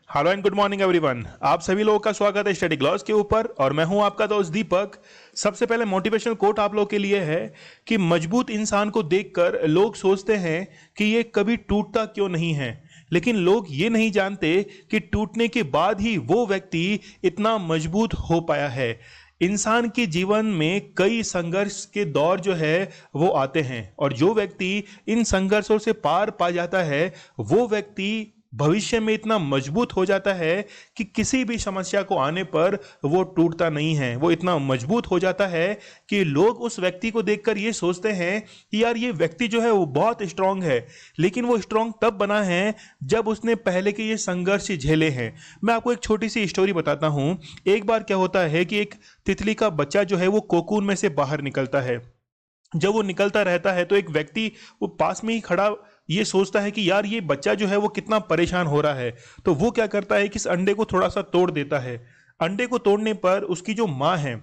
Hello and good morning everyone. आप सभी लोगों का स्वागत है स्टडी ग्लॉस के ऊपर और मैं हूं आपका दोस्त दीपक। सबसे पहले मोटिवेशनल कोट आप लोगों के लिए है कि मजबूत इंसान को देखकर लोग सोचते हैं कि ये कभी टूटता क्यों नहीं है, लेकिन लोग ये नहीं जानते कि टूटने के बाद ही वो व्यक्ति इतना मजबूत हो पाया है। इंसान के जीवन में कई संघर्ष के दौर जो है वो आते हैं और जो व्यक्ति इन संघर्षों से पार पा जाता है वो व्यक्ति भविष्य में इतना मजबूत हो जाता है कि किसी भी समस्या को आने पर वो टूटता नहीं है। वो इतना मजबूत हो जाता है कि लोग उस व्यक्ति को देखकर ये सोचते हैं कि यार ये व्यक्ति जो है वो बहुत स्ट्रांग है, लेकिन वो स्ट्रांग तब बना है जब उसने पहले के ये संघर्ष झेले हैं। मैं आपको एक छोटी सी स्टोरी बताता हूं। एक बार क्या होता है कि एक तितली का बच्चा जो है वो कोकून में से बाहर निकलता है। जब वो निकलता रहता है तो एक व्यक्ति वो पास में ही खड़ा ये सोचता है कि यार ये बच्चा जो है वो कितना परेशान हो रहा है। तो वो क्या करता है कि इस अंडे को थोड़ा सा तोड़ देता है। अंडे को तोड़ने पर उसकी जो माँ है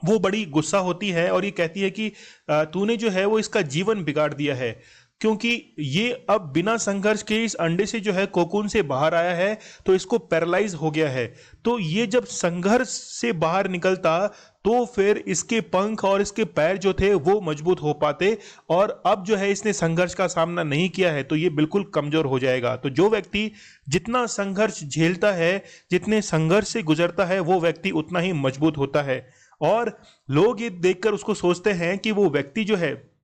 वो बड़ी गुस्सा होती है और ये कहती है कि तूने जो है वो इसका जीवन बिगाड़ दिया है, क्योंकि ये अब बिना संघर्ष के इस अंडे से जो है कोकून से बाहर आया है तो इसको पैरालाइज हो गया है। तो ये जब संघर्ष से बाहर निकलता तो फिर इसके पंख और इसके पैर जो थे वो मजबूत हो पाते, और अब जो है इसने संघर्ष का सामना नहीं किया है तो ये बिल्कुल कमजोर हो जाएगा। तो जो व्यक्ति जितना संघर्ष झेलता है, जितने संघर्ष से गुजरता है, वो व्यक्ति उतना ही मजबूत होता है। और लोग ये देखकर उसको सोचते हैं कि वो व्यक्ति जो है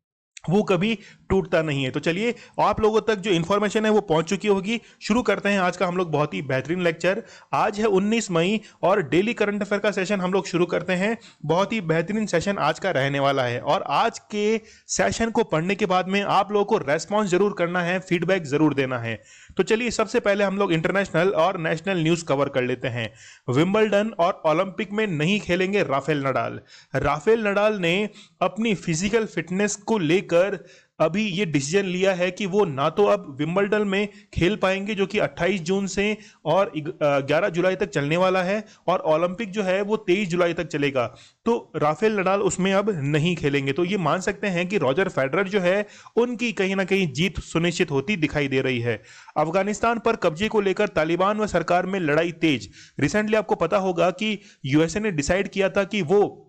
वो कभी टूटता नहीं है। तो चलिए आप लोगों तक जो इन्फॉर्मेशन है वो पहुंच चुकी होगी। शुरू करते हैं आज का हम लोग बहुत ही बेहतरीन लेक्चर। आज है 19 मई और डेली करंट अफेयर का सेशन हम लोग शुरू करते हैं। बहुत ही बेहतरीन सेशन आज का रहने वाला है और आज के सेशन को पढ़ने के बाद में आप लोगों को रेस्पॉन्स जरूर करना है, फीडबैक जरूर देना है। तो चलिए सबसे पहले हम लोग इंटरनेशनल और नेशनल न्यूज कवर कर लेते हैं। विंबलडन और ओलंपिक में नहीं खेलेंगे राफेल नडाल। राफेल नडाल ने अपनी फिजिकल फिटनेस को लेकर अभी ये डिसीजन लिया है कि वो ना तो अब विंबलडन में खेल पाएंगे जो कि 28 जून से और 11 जुलाई तक चलने वाला है, और ओलंपिक जो है वो 23 जुलाई तक चलेगा। तो राफेल नडाल उसमें अब नहीं खेलेंगे। तो ये मान सकते हैं कि रॉजर फेडरर जो है उनकी कहीं ना कहीं जीत सुनिश्चित होती दिखाई दे रही है। अफगानिस्तान पर कब्जे को लेकर तालिबान व सरकार में लड़ाई तेज। रिसेंटली आपको पता होगा कि यूएसए ने डिसाइड किया था कि वो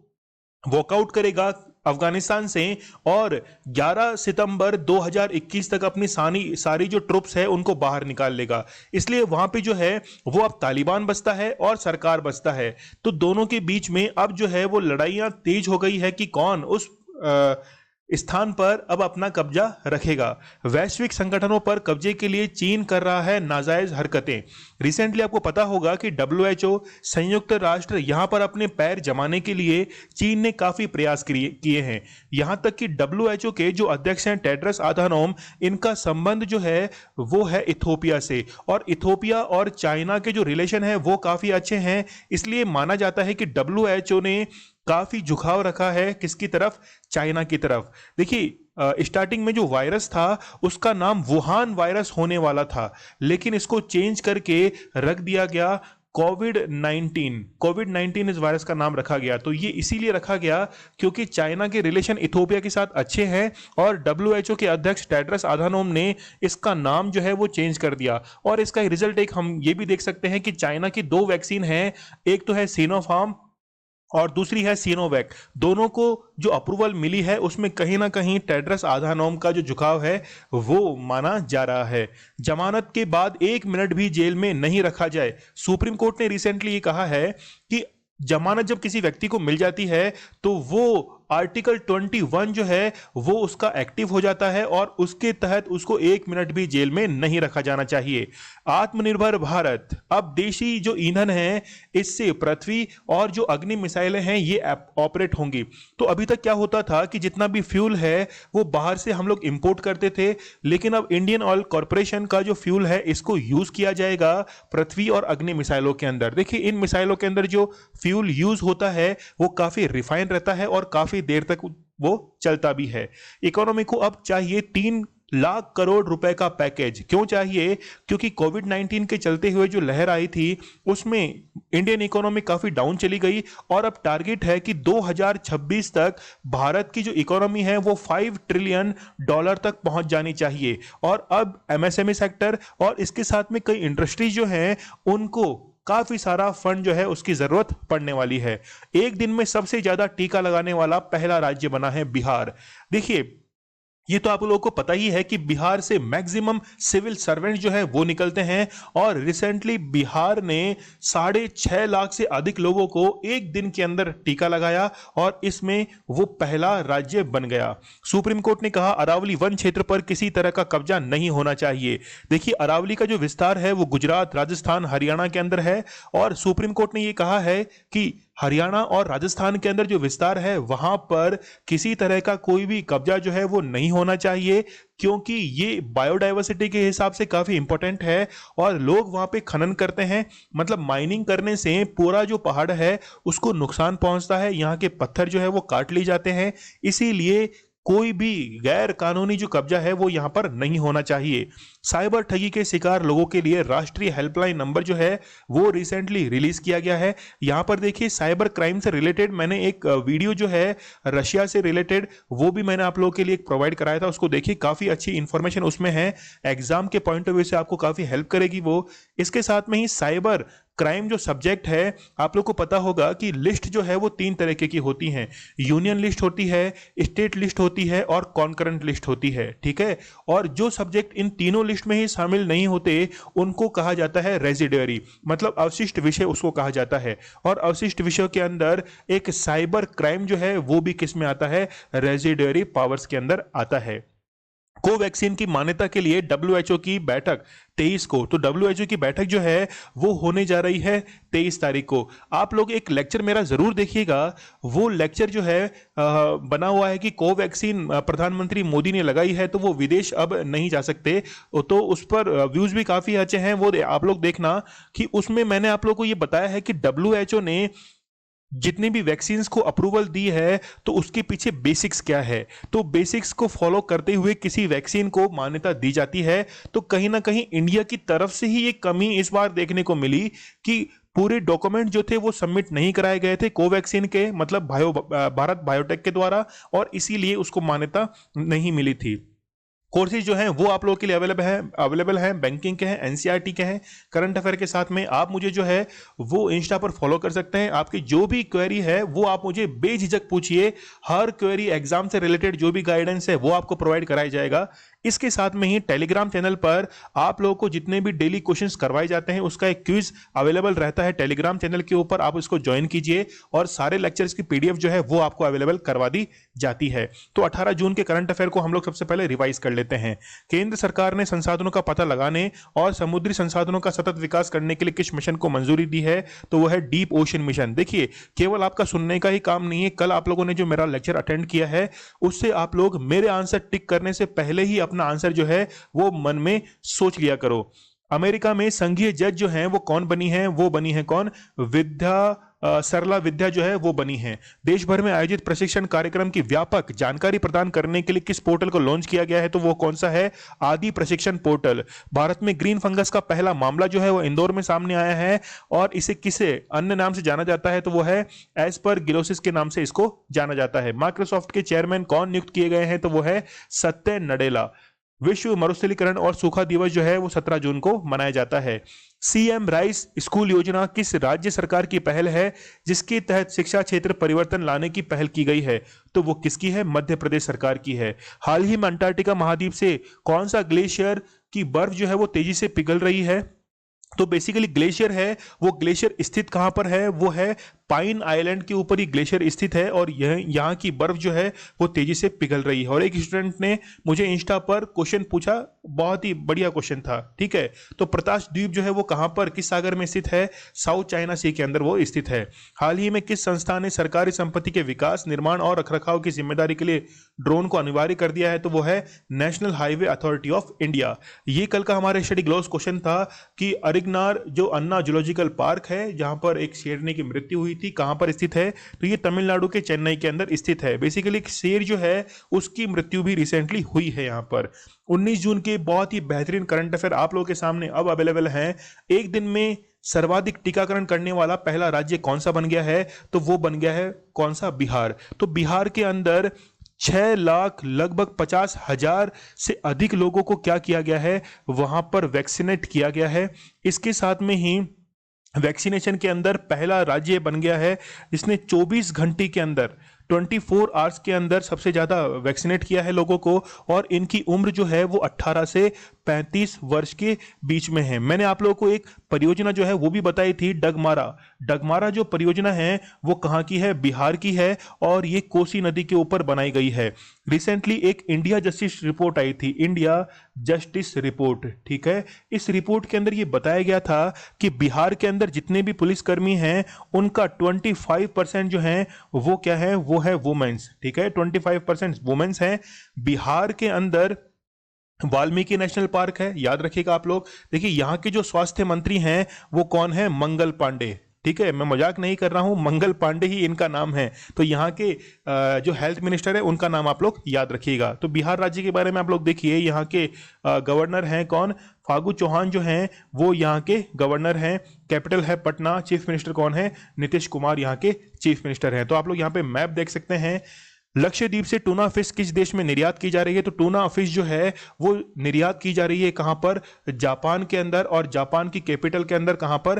वॉकआउट करेगा अफगानिस्तान से और 11 सितंबर 2021 तक अपनी सारी जो ट्रुप्स है उनको बाहर निकाल लेगा। इसलिए वहां पे जो है वो अब तालिबान बसता है और सरकार बसता है। तो दोनों के बीच में अब जो है वो लड़ाइयां तेज हो गई है कि कौन उस स्थान पर अब अपना कब्जा रखेगा। वैश्विक संगठनों पर कब्जे के लिए चीन कर रहा है नाजायज हरकतें। रिसेंटली आपको पता होगा कि डब्ल्यूएचओ संयुक्त राष्ट्र यहां पर अपने पैर जमाने के लिए चीन ने काफी प्रयास किए हैं। यहां तक कि डब्ल्यूएचओ के जो अध्यक्ष हैं टेड्रस अधानोम, इनका संबंध जो है वो है इथोपिया से, और इथोपिया और चाइना के जो रिलेशन है वो काफी अच्छे हैं। इसलिए माना जाता है कि डब्ल्यूएचओ ने काफी झुकाव रखा है किसकी तरफ, चाइना की तरफ। देखिए स्टार्टिंग में जो वायरस था उसका नाम वुहान वायरस होने वाला था, लेकिन इसको चेंज करके रख दिया गया कोविड-19 इस वायरस का नाम रखा गया। तो ये इसीलिए रखा गया क्योंकि चाइना के रिलेशन इथोपिया के साथ अच्छे हैं और डब्ल्यूएचओ के अध्यक्ष टेड्रस अधानोम ने इसका नाम जो है वो चेंज कर दिया। और इसका रिजल्ट एक हम ये भी देख सकते हैं कि चाइना की 2 वैक्सीन है, एक तो है सिनोफार्म और दूसरी है सिनोवैक। दोनों को जो अप्रूवल मिली है उसमें कहीं ना कहीं टेड्रस अधानोम का जो झुकाव है वो माना जा रहा है। जमानत के बाद 1 मिनट भी जेल में नहीं रखा जाए। सुप्रीम कोर्ट ने रिसेंटली ये कहा है कि जमानत जब किसी व्यक्ति को मिल जाती है तो वो आर्टिकल 21 जो है वो उसका एक्टिव हो जाता है और उसके तहत उसको 1 मिनट भी जेल में नहीं रखा जाना चाहिए। आत्मनिर्भर भारत, अब देशी जो ईंधन है इससे पृथ्वी और जो अग्नि मिसाइलें हैं ये ऑपरेट होंगी। तो अभी तक क्या होता था कि जितना भी फ्यूल है वो बाहर से हम लोग इंपोर्ट करते थे, लेकिन अब इंडियन ऑयल कॉर्पोरेशन का जो फ्यूल है इसको यूज किया जाएगा पृथ्वी और अग्नि मिसाइलों के अंदर। देखिए इन मिसाइलों के अंदर जो फ्यूल यूज होता है वो काफी रिफाइन रहता है और काफी देर तक वो चलता भी है। इकोनॉमी को अब चाहिए 3 लाख करोड़ रुपए का पैकेज। क्यों चाहिए? क्योंकि कोविड 19 के चलते हुए जो लहर आई थी उसमें इंडियन इकोनॉमी काफी डाउन चली गई और अब टारगेट है कि 2026 तक भारत की जो इकोनॉमी है वो $5 ट्रिलियन तक पहुंच जानी चाहिए। और अब एमएसएमई सेक्टर और इसके साथ में कई इंडस्ट्रीज जो हैं उनको काफी सारा फंड जो है उसकी जरूरत पड़ने वाली है। एक दिन में सबसे ज्यादा टीका लगाने वाला पहला राज्य बना है बिहार। देखिए, ये तो आप लोगों को पता ही है कि बिहार से मैक्सिमम सिविल सर्वेंट जो है वो निकलते हैं और रिसेंटली बिहार ने 6.5 लाख से अधिक लोगों को एक दिन के अंदर टीका लगाया और इसमें वो पहला राज्य बन गया। सुप्रीम कोर्ट ने कहा अरावली वन क्षेत्र पर किसी तरह का कब्जा नहीं होना चाहिए। देखिए, अरावली का जो विस्तार है वो गुजरात, राजस्थान, हरियाणा के अंदर है और सुप्रीम कोर्ट ने ये कहा है कि हरियाणा और राजस्थान के अंदर जो विस्तार है वहां पर किसी तरह का कोई भी कब्जा जो है वो नहीं होना चाहिए, क्योंकि ये बायोडायवर्सिटी के हिसाब से काफी इंपॉर्टेंट है और लोग वहां पे खनन करते हैं। मतलब माइनिंग करने से पूरा जो पहाड़ है उसको नुकसान पहुंचता है, यहाँ के पत्थर जो है वो काट लिए जाते हैं, इसीलिए कोई भी गैर कानूनी जो कब्जा है वो यहां पर नहीं होना चाहिए। साइबर ठगी के शिकार लोगों के लिए राष्ट्रीय हेल्पलाइन नंबर जो है वो रिसेंटली रिलीज किया गया है। यहां पर देखिए, साइबर क्राइम से रिलेटेड मैंने एक वीडियो जो है रशिया से रिलेटेड वो भी मैंने आप लोगों के लिए प्रोवाइड कराया था, उसको देखिए, काफी अच्छी इंफॉर्मेशन उसमें है, एग्जाम के पॉइंट ऑफ व्यू से आपको काफी हेल्प करेगी वो। इसके साथ में ही साइबर क्राइम जो सब्जेक्ट है, आप लोग को पता होगा कि लिस्ट जो है वो 3 तरीके की होती हैं। यूनियन लिस्ट होती है, स्टेट लिस्ट होती है और कॉन्करेंट लिस्ट होती है, ठीक है। और जो सब्जेक्ट इन तीनों लिस्ट में ही शामिल नहीं होते उनको कहा जाता है रेजिडरी, मतलब अवशिष्ट विषय उसको कहा जाता है। और अवशिष्ट विषयों के अंदर एक साइबर क्राइम जो है वो भी किस में आता है? रेजिडरी पावर्स के अंदर आता है। कोवैक्सीन की मान्यता के लिए डब्ल्यूएचओ की बैठक 23 को, तो डब्ल्यूएचओ की बैठक जो है वो होने जा रही है 23 तारीख को। आप लोग एक लेक्चर मेरा जरूर देखिएगा, वो लेक्चर जो है बना हुआ है कि कोवैक्सीन प्रधानमंत्री मोदी ने लगाई है तो वो विदेश अब नहीं जा सकते, तो उस पर व्यूज भी काफी अच्छे हैं, वो आप लोग देखना कि उसमें मैंने आप लोग को ये बताया है कि डब्ल्यूएचओ ने जितनी भी वैक्सीन्स को अप्रूवल दी है तो उसके पीछे बेसिक्स क्या है, तो बेसिक्स को फॉलो करते हुए किसी वैक्सीन को मान्यता दी जाती है। तो कहीं ना कहीं इंडिया की तरफ से ही ये कमी इस बार देखने को मिली कि पूरे डॉक्यूमेंट जो थे वो सबमिट नहीं कराए गए थे कोवैक्सीन के, मतलब भारत बायोटेक के द्वारा, और इसीलिए उसको मान्यता नहीं मिली थी। कोर्सेज जो हैं वो आप लोगों के लिए अवेलेबल हैं, बैंकिंग के हैं, एनसीईआरटी के हैं, करंट अफेयर के साथ में आप मुझे जो है वो इंस्टा पर फॉलो कर सकते हैं। आपकी जो भी क्वेरी है वो आप मुझे बेझिझक पूछिए, हर क्वेरी एग्जाम से रिलेटेड जो भी गाइडेंस है वो आपको प्रोवाइड कराया जाएगा। इसके साथ में ही टेलीग्राम चैनल पर आप लोगों को जितने भी डेली क्वेश्चंस करवाए जाते हैं उसका एक क्विज अवेलेबल रहता है टेलीग्राम चैनल के ऊपर, आप इसको ज्वाइन कीजिए और सारे लेक्चर्स की पीडीएफ जो है वो आपको अवेलेबल करवा दी जाती है। तो 18 जून के करंट अफेयर को हम लोग सबसे पहले रिवाइज कर लेते हैं। केंद्र सरकार ने संसाधनों का पता लगाने और समुद्री संसाधनों का सतत विकास करने के लिए किस मिशन को मंजूरी दी है? तो वो है डीप ओशन मिशन। देखिए, केवल आपका सुनने का ही काम नहीं है, कल आप लोगों ने जो मेरा लेक्चर अटेंड किया है उससे आप लोग मेरे आंसर टिक करने से पहले ही अपना आंसर जो है वो मन में सोच लिया करो। अमेरिका में संघीय जज जो हैं वो कौन बनी है? वो बनी है कौन? सरला विद्या जो है वो बनी है। देश भर में आयोजित प्रशिक्षण कार्यक्रम की व्यापक जानकारी प्रदान करने के लिए किस पोर्टल को लॉन्च किया गया है? तो वो कौन सा है? आदि प्रशिक्षण पोर्टल। भारत में ग्रीन फंगस का पहला मामला जो है वो इंदौर में सामने आया है और इसे किसे अन्य नाम से जाना जाता है? तो वो है एस्परगिलोसिस के नाम से इसको जाना जाता है। माइक्रोसॉफ्ट के चेयरमैन कौन नियुक्त किए गए हैं? तो वो है सत्य नडेला। विश्व मरुस्थलीकरण और सूखा दिवस जो है वो 17 जून को मनाया जाता है। सीएम राइस स्कूल योजना किस राज्य सरकार की पहल है जिसके तहत शिक्षा क्षेत्र परिवर्तन लाने की पहल की गई है? तो वो किसकी है? मध्य प्रदेश सरकार की है। हाल ही में अंटार्कटिका महाद्वीप से कौन सा ग्लेशियर की बर्फ जो है वो तेजी से पिघल रही है? तो बेसिकली ग्लेशियर है, वो ग्लेशियर स्थित कहां पर है? वो है पाइन आइलैंड के ऊपर ही ग्लेशियर स्थित है और यहाँ की बर्फ जो है वो तेजी से पिघल रही है। और एक स्टूडेंट ने मुझे इंस्टा पर क्वेश्चन पूछा, बहुत ही बढ़िया क्वेश्चन था, ठीक है। तो प्रताश द्वीप जो है वो कहां पर, किस सागर में स्थित है? साउथ चाइना सी के अंदर वो स्थित है। हाल ही में किस संस्था ने सरकारी संपत्ति के विकास, निर्माण और रखरखाव की जिम्मेदारी के लिए ड्रोन को अनिवार्य कर दिया है? तो वो है national highway authority of India. ये कल का हमारे स्टडी ग्लोस क्वेश्चन था कि अरिगनार जो अन्ना जूलॉजिकल पार्क है जहां पर एक शेरनी की मृत्यु हुई हुई थी कहां पर स्थित है, तो ये तमिलनाडु के चेन्नई के अंदर स्थित है। बेसिकली एक शेर जो है उसकी मृत्यु भी रिसेंटली हुई है यहाँ पर। 19 जून के बहुत ही बेहतरीन करंट अफेयर आप लोगों के सामने अब अवेलेबल हैं। एक दिन में सर्वाधिक टीकाकरण करने वाला पहला राज्य कौन सा बन गया है, तो वो बन गया है कौन सा, बिहार। तो बिहार के अंदर 6 लाख लगभग 50,000 से अधिक लोगों को क्या किया गया है, वहां पर वैक्सीनेट किया गया है। इसके साथ में ही वैक्सीनेशन के अंदर पहला राज्य बन गया है जिसने 24 घंटे के अंदर 24 आवर्स के अंदर सबसे ज्यादा वैक्सीनेट किया है लोगों को, और इनकी उम्र जो है वो 18 से 35 वर्ष के बीच में है। मैंने आप लोगों को एक परियोजना जो है वो भी बताई थी, डगमारा। डगमारा जो परियोजना है वो कहाँ की है, बिहार की है, और ये कोसी नदी के ऊपर बनाई गई है। रिसेंटली एक इंडिया जस्टिस रिपोर्ट आई थी, इंडिया जस्टिस रिपोर्ट, ठीक है। इस रिपोर्ट के अंदर ये बताया गया था कि बिहार के अंदर जितने भी पुलिसकर्मी हैं उनका 25% जो है वो क्या है, वो है वुमेन्स, ठीक है। 25% वुमेन्स हैं। बिहार के अंदर वाल्मीकि नेशनल पार्क है, याद रखिएगा आप लोग। देखिए यहाँ के जो स्वास्थ्य मंत्री हैं वो कौन है, मंगल पांडे, ठीक है, मैं मजाक नहीं कर रहा हूं, मंगल पांडे ही इनका नाम है। तो यहाँ के जो हेल्थ मिनिस्टर है उनका नाम आप लोग याद रखिएगा। तो बिहार राज्य के बारे में आप लोग देखिए, यहाँ के गवर्नर हैं कौन, फागू चौहान जो हैं वो यहाँ के गवर्नर हैं। कैपिटल है पटना। चीफ मिनिस्टर कौन है, नीतीश कुमार यहाँ के चीफ मिनिस्टर हैं। तो आप लोग यहाँ पे मैप देख सकते हैं। लक्षद्वीप से टूना फिश किस देश में निर्यात की जा रही है, तो टूना फिश जो है वो निर्यात की जा रही है कहां पर, जापान के अंदर, और जापान की कैपिटल के अंदर कहां पर,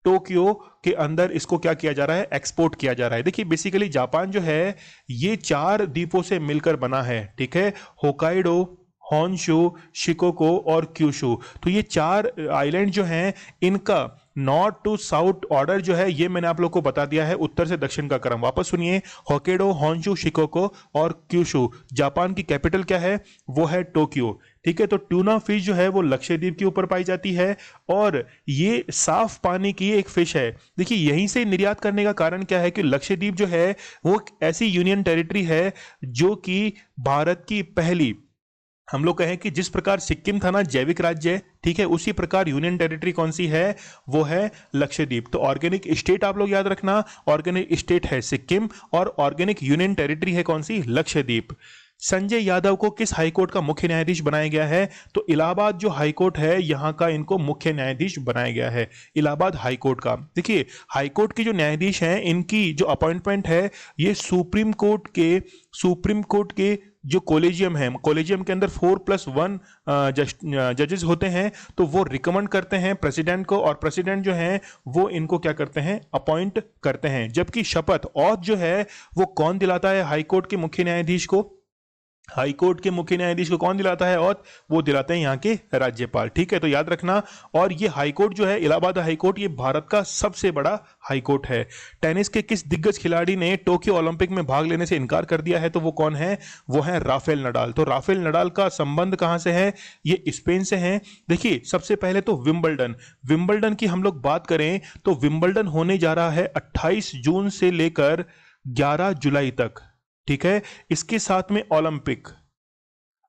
टोक्यो के अंदर इसको क्या किया जा रहा है, एक्सपोर्ट किया जा रहा है। देखिए बेसिकली जापान जो है ये 4 द्वीपों से मिलकर बना है, ठीक है, होकाइडो, हॉन्शू, शिकोको और क्यूशू। तो ये 4 आइलैंड जो हैं इनका नॉर्थ टू साउथ ऑर्डर जो है ये मैंने आप लोग को बता दिया है, उत्तर से दक्षिण का क्रम। वापस सुनिए, होकाइडो, हॉन्शू, शिकोको और क्यूशू। जापान की कैपिटल क्या है, वो है टोक्यो, ठीक है। तो ट्यूना फिश जो है वो लक्षद्वीप के ऊपर पाई जाती है, और ये साफ पानी की एक फिश है। देखिए यहीं से निर्यात करने का कारण क्या है कि लक्षद्वीप जो है वो एक ऐसी यूनियन टेरिटरी है जो कि भारत की पहली, हम लोग कहें कि जिस प्रकार सिक्किम था ना जैविक राज्य, ठीक है, उसी प्रकार यूनियन टेरिटरी कौन सी है, वो है लक्षद्वीप। तो ऑर्गेनिक स्टेट आप लोग याद रखना, ऑर्गेनिक स्टेट है सिक्किम और ऑर्गेनिक यूनियन टेरिटरी है कौन सी, लक्षद्वीप। संजय यादव को किस हाईकोर्ट का मुख्य न्यायाधीश बनाया गया है, तो इलाहाबाद जो हाईकोर्ट है यहां का इनको मुख्य न्यायाधीश बनाया गया है, इलाहाबाद हाईकोर्ट का। देखिए हाईकोर्ट के जो न्यायाधीश हैं इनकी जो अपॉइंटमेंट है ये सुप्रीम कोर्ट के जो कॉलेजियम है, कॉलेजियम के अंदर 4+1 जजेस होते हैं, तो वो रिकमेंड करते हैं प्रेसिडेंट को, और प्रेसिडेंट जो है वो इनको क्या करते हैं, अपॉइंट करते हैं। जबकि शपथ औथ जो है वो कौन दिलाता है हाईकोर्ट के मुख्य न्यायाधीश को, हाईकोर्ट के मुख्य न्यायाधीश को कौन दिलाता है, और वो दिलाते हैं यहाँ के राज्यपाल, ठीक है। तो याद रखना। और ये हाईकोर्ट जो है इलाहाबाद हाईकोर्ट, ये भारत का सबसे बड़ा हाईकोर्ट है। टेनिस के किस दिग्गज खिलाड़ी ने टोक्यो ओलंपिक में भाग लेने से इनकार कर दिया है, तो वो कौन है, वो है राफेल नडाल। तो राफेल नडाल का संबंध कहां से है, ये स्पेन से है। देखिए सबसे पहले तो विंबलडन की हम लोग बात करें तो विंबलडन होने जा रहा है 28 जून से लेकर 11 जुलाई तक, ठीक है। इसके साथ में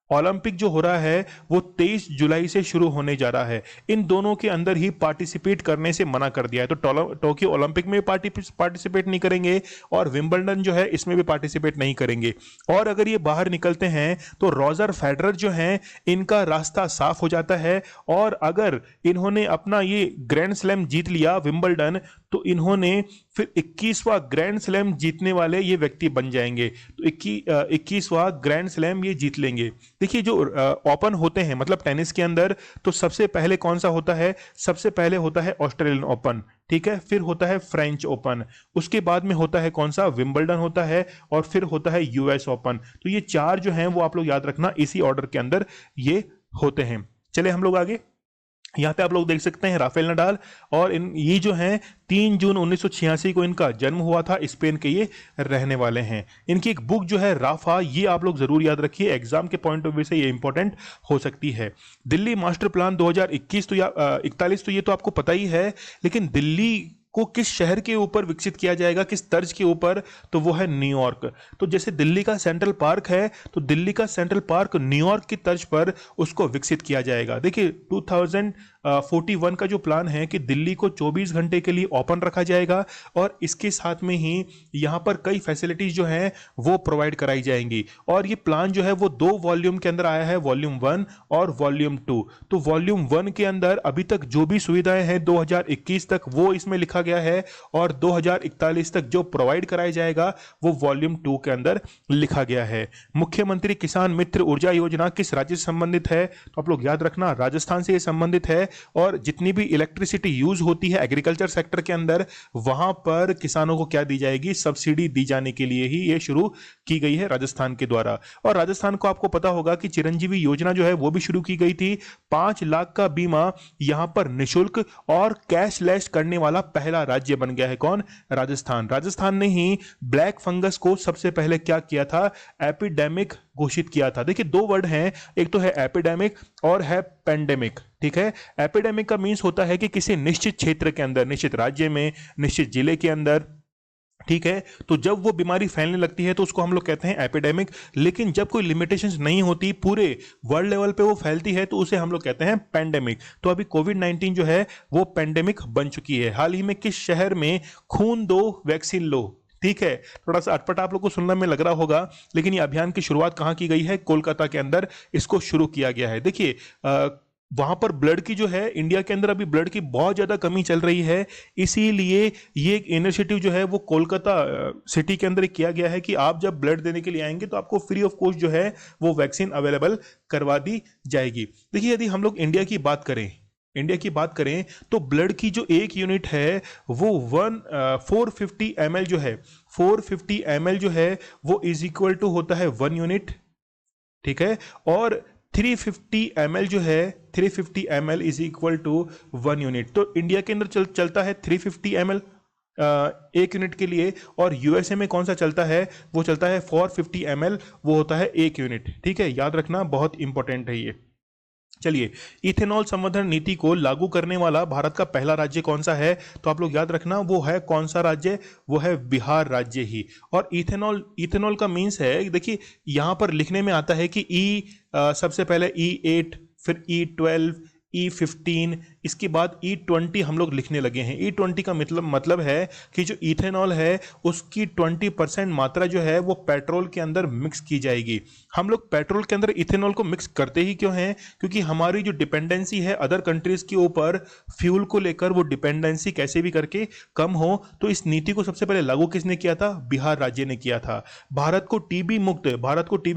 ओलंपिक जो हो रहा है वो 23 जुलाई से शुरू होने जा रहा है। इन दोनों के अंदर ही पार्टिसिपेट करने से मना कर दिया है। तो टोक्यो ओलंपिक में पार्टिसिपेट नहीं करेंगे, और विंबलडन जो है इसमें भी पार्टिसिपेट नहीं करेंगे। और अगर ये बाहर निकलते हैं तो रॉजर फेडरर जो हैं इनका रास्ता साफ हो जाता है, और अगर इन्होंने अपना ये ग्रैंड स्लैम जीत लिया विंबलडन, तो इन्होंने फिर 21वां ग्रैंड स्लैम जीतने वाले ये व्यक्ति बन जाएंगे। तो 21वां ग्रैंड स्लैम ये जीत लेंगे। देखिए जो ओपन होते हैं मतलब टेनिस के अंदर, तो सबसे पहले कौन सा होता है, सबसे पहले होता है ऑस्ट्रेलियन ओपन, ठीक है, फिर होता है फ्रेंच ओपन, उसके बाद में होता है कौन सा, विंबलडन होता है, और फिर होता है यूएस ओपन। तो ये 4 जो हैं वो आप लोग याद रखना, इसी ऑर्डर के अंदर ये होते हैं। चले हम लोग आगे। यहाँ पे आप लोग देख सकते हैं राफेल नडाल, और ये जो हैं 3 जून 1986 को इनका जन्म हुआ था, स्पेन के ये रहने वाले हैं। इनकी एक बुक जो है राफा, ये आप लोग जरूर याद रखिए, एग्जाम के पॉइंट ऑफ व्यू से ये इंपॉर्टेंट हो सकती है। दिल्ली मास्टर प्लान 2021 तो या 41 तो ये तो आपको पता ही है, लेकिन दिल्ली को किस शहर के ऊपर विकसित किया जाएगा, किस तर्ज के ऊपर, तो वो है न्यूयॉर्क। तो जैसे दिल्ली का सेंट्रल पार्क है, तो दिल्ली का सेंट्रल पार्क न्यूयॉर्क की तर्ज पर उसको विकसित किया जाएगा। देखिए 41 का जो प्लान है कि दिल्ली को 24 घंटे के लिए ओपन रखा जाएगा और इसके साथ में ही यहाँ पर कई फैसिलिटीज जो हैं वो प्रोवाइड कराई जाएंगी। और ये प्लान जो है वो 2 वॉल्यूम के अंदर आया है, वॉल्यूम 1 और वॉल्यूम 2। तो वॉल्यूम 1 के अंदर अभी तक जो भी सुविधाएं हैं 2021 तक वो इसमें लिखा गया है और 2041 तक जो प्रोवाइड कराया जाएगा वो वॉल्यूम 2 के अंदर लिखा गया है। मुख्यमंत्री किसान मित्र ऊर्जा योजना किस राज्य से संबंधित है? तो आप लोग याद रखना राजस्थान से ये संबंधित है। और जितनी भी इलेक्ट्रिसिटी यूज होती है एग्रीकल्चर सेक्टर के अंदर वहां पर किसानों को क्या दी जाएगी? सब्सिडी दी जाने के लिए ही ये शुरू की गई है राजस्थान के द्वारा। और राजस्थान को आपको पता होगा कि चिरंजीवी योजना जो है वो भी शुरू की गई थी। 5 लाख का बीमा यहां पर निशुल्क और कैशलेस करने वाला पहला राज्य बन गया है। कौन? राजस्थान। राजस्थान ने ही ब्लैक फंगस को सबसे पहले क्या किया था? एपिडेमिक घोषित किया था। देखिए 2 वर्ड हैं, एक तो है एपिडेमिक और है पेंडेमिक। ठीक है, एपिडेमिक का मीन्स होता है कि किसी निश्चित क्षेत्र के अंदर, निश्चित राज्य में, निश्चित जिले के अंदर, ठीक है, तो जब वो बीमारी फैलने लगती है तो उसको हम लोग कहते हैं एपिडेमिक। लेकिन जब कोई लिमिटेशंस नहीं होती, पूरे वर्ल्ड लेवल पे वो फैलती है, तो उसे हम लोग कहते हैं पेंडेमिक। तो अभी कोविड-19 जो है वो पेंडेमिक बन चुकी है। हाल ही में किस शहर में खून दो वैक्सीन लो? ठीक है, थोड़ा सा अटपटा आप लोग को सुनने में लग रहा होगा, लेकिन ये अभियान की शुरुआत कहाँ की गई है? कोलकाता के अंदर इसको शुरू किया गया है। देखिए वहां पर ब्लड की जो है, इंडिया के अंदर अभी ब्लड की बहुत ज्यादा कमी चल रही है, इसीलिए ये एक इनिशिएटिव जो है वो कोलकाता सिटी के अंदर किया गया है कि आप जब ब्लड देने के लिए आएंगे तो आपको फ्री ऑफ कॉस्ट जो है वो वैक्सीन अवेलेबल करवा दी जाएगी। देखिए यदि हम लोग इंडिया की बात करें तो ब्लड की जो एक यूनिट है वो 450 ml जो है, 450 ml जो है वो इज इक्वल टू होता है 1 यूनिट। ठीक है, और 350 ml जो है, 350 ml is equal to 1 unit. तो इंडिया के अंदर चलता है 350 ml एक यूनिट के लिए, और यूएसए में कौन सा चलता है? वो चलता है 450 ml, वो होता है 1 यूनिट। ठीक है, याद रखना, बहुत इंपॉर्टेंट है ये। चलिए, इथेनॉल संवर्धन नीति को लागू करने वाला भारत का पहला राज्य कौन सा है? तो आप लोग याद रखना वो है कौन सा राज्य? वो है बिहार राज्य ही। और इथेनॉल का मीन्स है, देखिए यहां पर लिखने में आता है कि सबसे पहले E8, फिर E12, E15, इसके बाद E20 हम लोग लिखने लगे हैं। E20 का मतलब है कि जो इथेनॉल है उसकी 20% मात्रा जो है वो पेट्रोल के अंदर मिक्स की जाएगी। हम लोग पेट्रोल के अंदर इथेनॉल को मिक्स करते ही क्यों हैं? क्योंकि हमारी जो डिपेंडेंसी है अदर कंट्रीज के ऊपर फ्यूल को लेकर, वो डिपेंडेंसी कैसे भी करके कम हो। तो इस नीति को सबसे पहले लागू किसने किया था? बिहार राज्य ने किया था। भारत को टीबी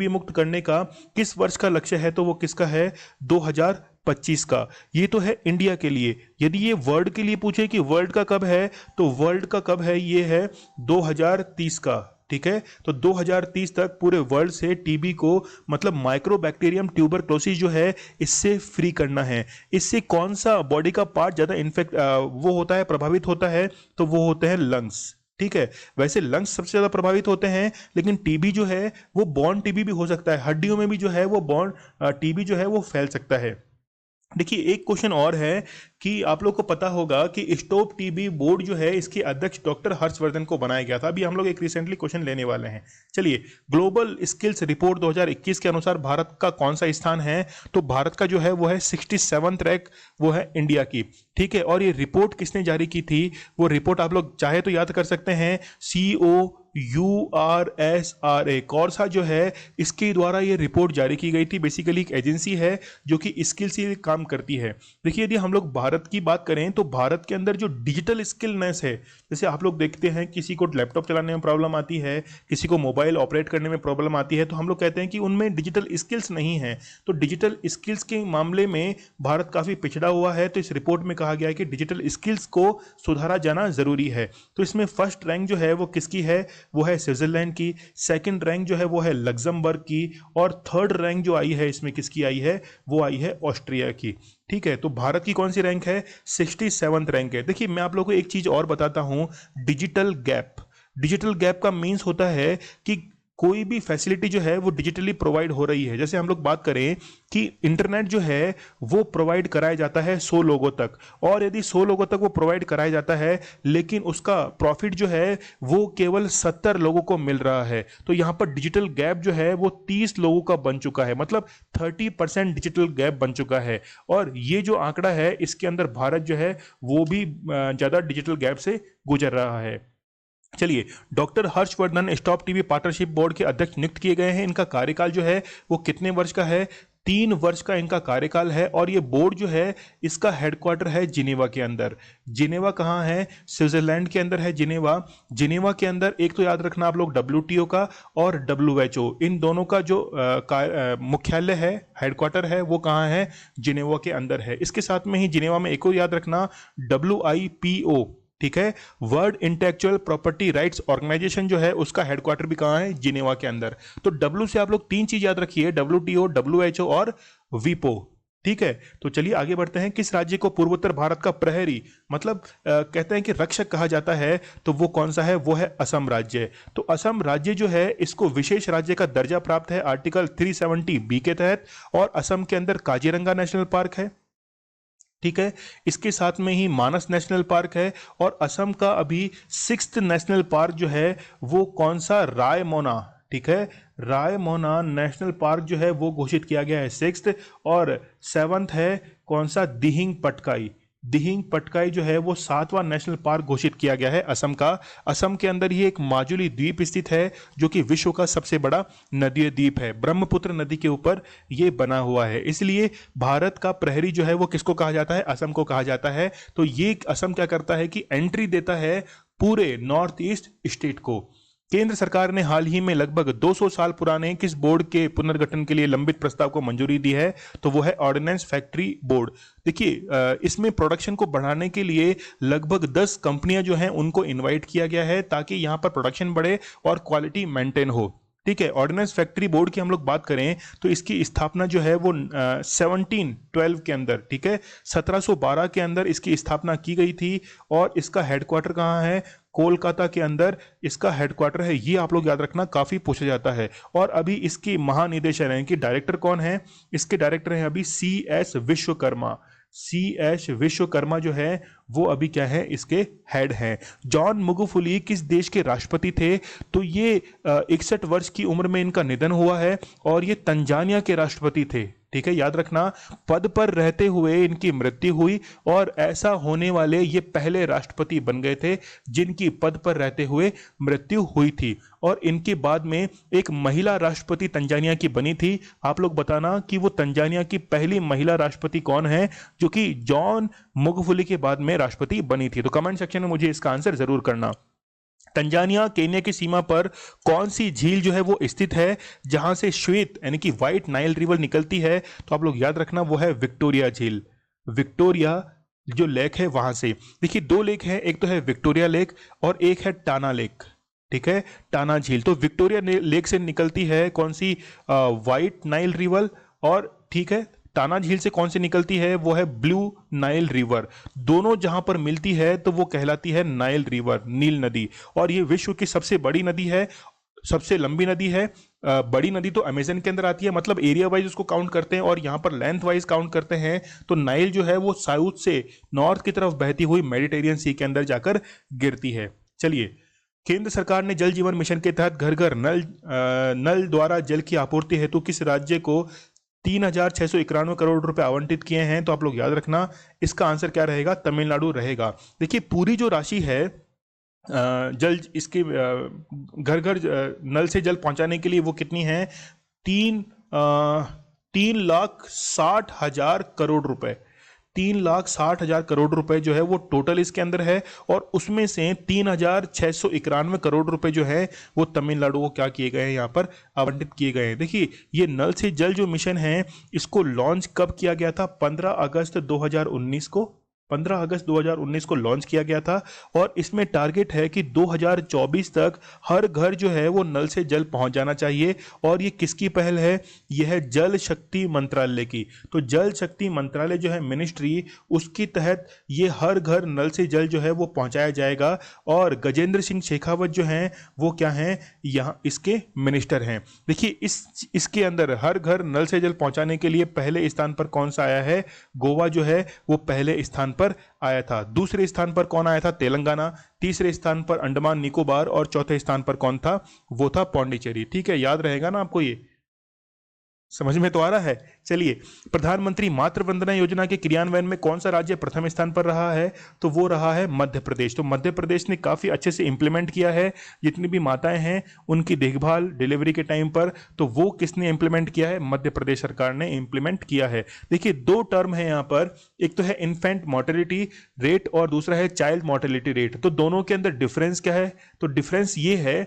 मुक्त करने का किस वर्ष का लक्ष्य है? तो वो किसका है? 2025 का। ये तो है इंडिया के लिए। यदि ये वर्ल्ड के लिए पूछे कि वर्ल्ड का कब है, तो वर्ल्ड का कब है? ये है 2030 का। ठीक है, तो 2030 तक पूरे वर्ल्ड से टीबी को, मतलब माइक्रोबैक्टीरियम ट्यूबरक्लोसिस जो है, इससे फ्री करना है। इससे कौन सा बॉडी का पार्ट ज्यादा वो होता है, प्रभावित होता है? तो वो होते हैं लंग्स। ठीक है, वैसे लंग्स सबसे ज्यादा प्रभावित होते हैं, लेकिन टीबी जो है वो बॉर्न टीबी भी हो सकता है। हड्डियों में भी जो है वो बॉर्न टीबी जो है वो फैल सकता है। देखिए एक क्वेश्चन और है कि आप लोग को पता होगा कि स्टॉप टीबी बोर्ड जो है इसके अध्यक्ष डॉक्टर हर्षवर्धन को बनाया गया था। अभी हम लोग एक रिसेंटली क्वेश्चन लेने वाले हैं। चलिए, ग्लोबल स्किल्स रिपोर्ट 2021 के अनुसार भारत का कौन सा स्थान है? तो भारत का जो है वो है 67th रैंक, वो है इंडिया की। ठीक है, और ये रिपोर्ट किसने जारी की थी? वो रिपोर्ट आप लोग चाहे तो याद कर सकते हैं, COURSRA, कॉर्सा जो है इसके द्वारा ये रिपोर्ट जारी की गई थी। बेसिकली एक एजेंसी है जो कि स्किल से काम करती है। देखिए यदि हम लोग भारत की बात करें तो भारत के अंदर जो डिजिटल स्किलनेस है, जैसे आप लोग देखते हैं किसी को लैपटॉप चलाने में प्रॉब्लम आती है, किसी को मोबाइल ऑपरेट करने में प्रॉब्लम आती है, तो हम लोग कहते हैं कि उनमें डिजिटल स्किल्स नहीं है। तो डिजिटल स्किल्स के मामले में भारत काफ़ी पिछड़ा हुआ है। तो इस रिपोर्ट में कहा गया है कि डिजिटल स्किल्स को सुधारा जाना जरूरी है। तो इसमें फर्स्ट रैंक जो है वो किसकी है? वो है स्विट्जरलैंड की। सेकंड रैंक जो है वो है लग्जमबर्ग की, और थर्ड रैंक जो आई है इसमें किसकी आई है? वो आई है ऑस्ट्रिया की। ठीक है, तो भारत की कौन सी रैंक है? 67th रैंक है। देखिए मैं आप लोगों को एक चीज और बताता हूं, डिजिटल गैप का मीन्स होता है कि कोई भी फैसिलिटी जो है वो डिजिटली प्रोवाइड हो रही है। जैसे हम लोग बात करें कि इंटरनेट जो है वो प्रोवाइड कराया जाता है 100 लोगों तक, और यदि 100 लोगों तक वो प्रोवाइड कराया जाता है लेकिन उसका प्रॉफिट जो है वो केवल 70 लोगों को मिल रहा है, तो यहाँ पर डिजिटल गैप जो है वो 30 लोगों का बन चुका है, मतलब 30% डिजिटल गैप बन चुका है। और ये जो आंकड़ा है इसके अंदर भारत जो है वो भी ज़्यादा डिजिटल गैप से गुजर रहा है। चलिए, doctor Harshvardhan stop TB partnership board के अध्यक्ष नियुक्त किए गए हैं। इनका कार्यकाल जो है वो कितने वर्ष का है? 3 वर्ष का इनका कार्यकाल है। और ये बोर्ड जो है इसका हेडक्वार्टर है जिनेवा के अंदर। जिनेवा कहाँ है? स्विट्जरलैंड के अंदर है जिनेवा। जिनेवा के अंदर एक तो याद रखना आप लोग WTO का और WHO, इन दोनों का जो मुख्यालय है, हेडक्वार्टर है, वो कहाँ है? जिनेवा के अंदर है। इसके साथ में ही जिनेवा में एक और याद रखना, WIPO, ठीक है, world intellectual property rights organization जो है उसका हेडक्वार्टर भी कहाँ है? जिनेवा के अंदर। तो W से आप लोग 3 चीज याद रखिए, WTO, WHO और WIPO, ठीक है। तो चलिए आगे बढ़ते हैं। किस राज्य को पूर्वोत्तर भारत का प्रहरी, मतलब कहते हैं कि रक्षक कहा जाता है, तो वो कौन सा है? वो है असम राज्य। तो असम राज्य जो है इसको विशेष राज्य का दर्जा प्राप्त है आर्टिकल 370B के तहत, और असम के अंदर काजीरंगा नेशनल पार्क है, ठीक है। इसके साथ में ही मानस नेशनल पार्क है, और असम का अभी 6th नेशनल पार्क जो है वो कौन सा? रायमोना, ठीक है, रायमोना नेशनल पार्क जो है वो घोषित किया गया है 6th। और 7th है कौन सा? दिहिंग पटकाई। दिहिंग पटकाई जो है वो 7वां नेशनल पार्क घोषित किया गया है असम का। असम के अंदर ही एक माजुली द्वीप स्थित है जो कि विश्व का सबसे बड़ा नदीय द्वीप है, ब्रह्मपुत्र नदी के ऊपर ये बना हुआ है। इसलिए भारत का प्रहरी जो है वो किसको कहा जाता है? असम को कहा जाता है। तो ये असम क्या करता है कि एंट्री देता है पूरे नॉर्थ ईस्ट स्टेट को। केंद्र सरकार ने हाल ही में लगभग 200 साल पुराने किस बोर्ड के पुनर्गठन के लिए लंबित प्रस्ताव को मंजूरी दी है? तो वो है ऑर्डिनेंस फैक्ट्री बोर्ड। देखिए, इसमें प्रोडक्शन को बढ़ाने के लिए लगभग 10 कंपनियां जो हैं उनको इनवाइट किया गया है ताकि यहां पर प्रोडक्शन बढ़े और क्वालिटी मेंटेन हो, ठीक है। ऑर्डिनेंस फैक्ट्री बोर्ड की हम लोग बात करें तो इसकी स्थापना जो है वो 1712 के अंदर, ठीक है, 1712 के अंदर इसकी स्थापना की गई थी। और इसका हेडक्वार्टर कहाँ है? कोलकाता के अंदर इसका हेडक्वार्टर है। ये आप लोग याद रखना, काफी पूछा जाता है। और अभी इसकी महानिदेशक हैं कि डायरेक्टर कौन है? इसके डायरेक्टर हैं अभी CS विश्वकर्मा। CS विश्वकर्मा जो है वो अभी क्या है? इसके हेड हैं। जॉन मगुफुली किस देश के राष्ट्रपति थे? तो ये 61 वर्ष की उम्र में इनका निधन हुआ है, और ये तंजानिया के राष्ट्रपति थे, ठीक है, याद रखना। पद पर रहते हुए इनकी मृत्यु हुई, और ऐसा होने वाले ये पहले राष्ट्रपति बन गए थे जिनकी पद पर रहते हुए मृत्यु हुई थी। और इनके बाद में एक महिला राष्ट्रपति तंजानिया की बनी थी। आप लोग बताना कि वो तंजानिया की पहली महिला राष्ट्रपति कौन है जो कि जॉन मगुफुली के बाद में राष्ट्रपति बनी थी? तो कमेंट सेक्शन में मुझे इसका आंसर जरूर करना। तंजानिया केन्या की सीमा पर कौन सी झील जो है वो स्थित है जहां से श्वेत यानी कि व्हाइट नाइल रिवर निकलती है? तो आप लोग याद रखना वो है विक्टोरिया झील। विक्टोरिया जो लेक है वहां से। देखिए, 2 लेक है, एक तो है विक्टोरिया लेक और एक है टाना लेक, ठीक है, टाना झील। तो विक्टोरिया लेक से निकलती है कौन सी? White Nile river. और ठीक है, टाना झील से कौन सी निकलती है? वो है ब्लू नाइल रिवर। दोनों जहां पर मिलती है तो वो कहलाती है नाइल रिवर, नील नदी। और ये विश्व की सबसे बड़ी नदी है, सबसे लंबी नदी है। बड़ी नदी तो अमेजन के अंदर आती है, मतलब एरिया वाइज उसको काउंट करते हैं, और यहाँ पर लेंथ वाइज काउंट करते हैं तो नाइल जो है वो साउथ से नॉर्थ की तरफ बहती हुई मेडिटेरियन सी के अंदर जाकर गिरती है। चलिए, केंद्र सरकार ने जल जीवन मिशन के तहत घर घर नल द्वारा जल की आपूर्ति हेतु किस राज्य को 3691 करोड़ रुपए आवंटित किए हैं? तो आप लोग याद रखना इसका आंसर क्या रहेगा? तमिलनाडु रहेगा। देखिए, पूरी जो राशि है जल इसके घर घर नल से जल पहुंचाने के लिए वो कितनी है? 3,60,000 करोड़ रुपए। 3,60,000 करोड़ रुपए जो है वो टोटल इसके अंदर है, और उसमें से 3,691 करोड़ रुपए जो है वो तमिलनाडु को क्या किए गए हैं? यहाँ पर आवंटित किए गए हैं। देखिए, ये नल से जल जो मिशन है इसको लॉन्च कब किया गया था? 15 अगस्त 2019 को। 15 अगस्त 2019 को लॉन्च किया गया था और इसमें टारगेट है कि 2024 तक हर घर जो है वो नल से जल पहुंच जाना चाहिए। और ये किसकी पहल है? यह है जल शक्ति मंत्रालय की। तो जल शक्ति मंत्रालय जो है मिनिस्ट्री, उसके तहत ये हर घर नल से जल जो है वो पहुंचाया जाएगा। और गजेंद्र सिंह शेखावत जो हैं वो क्या हैं? यहाँ इसके मिनिस्टर हैं। देखिए इसके अंदर हर घर नल से जल पहुंचाने के लिए पहले स्थान पर कौन सा आया है? गोवा जो है वो पहले स्थान पर आया था। दूसरे स्थान पर कौन आया था? तेलंगाना। तीसरे स्थान पर अंडमान निकोबार और चौथे स्थान पर कौन था? वो था पौंडीचेरी। ठीक है, याद रहेगा ना आपको? ये समझ में तो आ रहा है। चलिए, प्रधानमंत्री मातृ वंदना योजना के क्रियान्वयन में कौन सा राज्य प्रथम स्थान पर रहा है? तो वो रहा है मध्य प्रदेश। तो मध्य प्रदेश ने काफी अच्छे से इंप्लीमेंट किया है जितनी भी माताएं हैं उनकी देखभाल डिलीवरी के टाइम पर, तो वो किसने इंप्लीमेंट किया है? मध्य प्रदेश सरकार ने इंप्लीमेंट किया है। देखिए दो टर्म है यहाँ पर, एक तो है इन्फेंट मोर्टेलिटी रेट और दूसरा है चाइल्ड मोर्टेलिटी रेट। तो दोनों के अंदर डिफरेंस क्या है? तो डिफरेंस ये है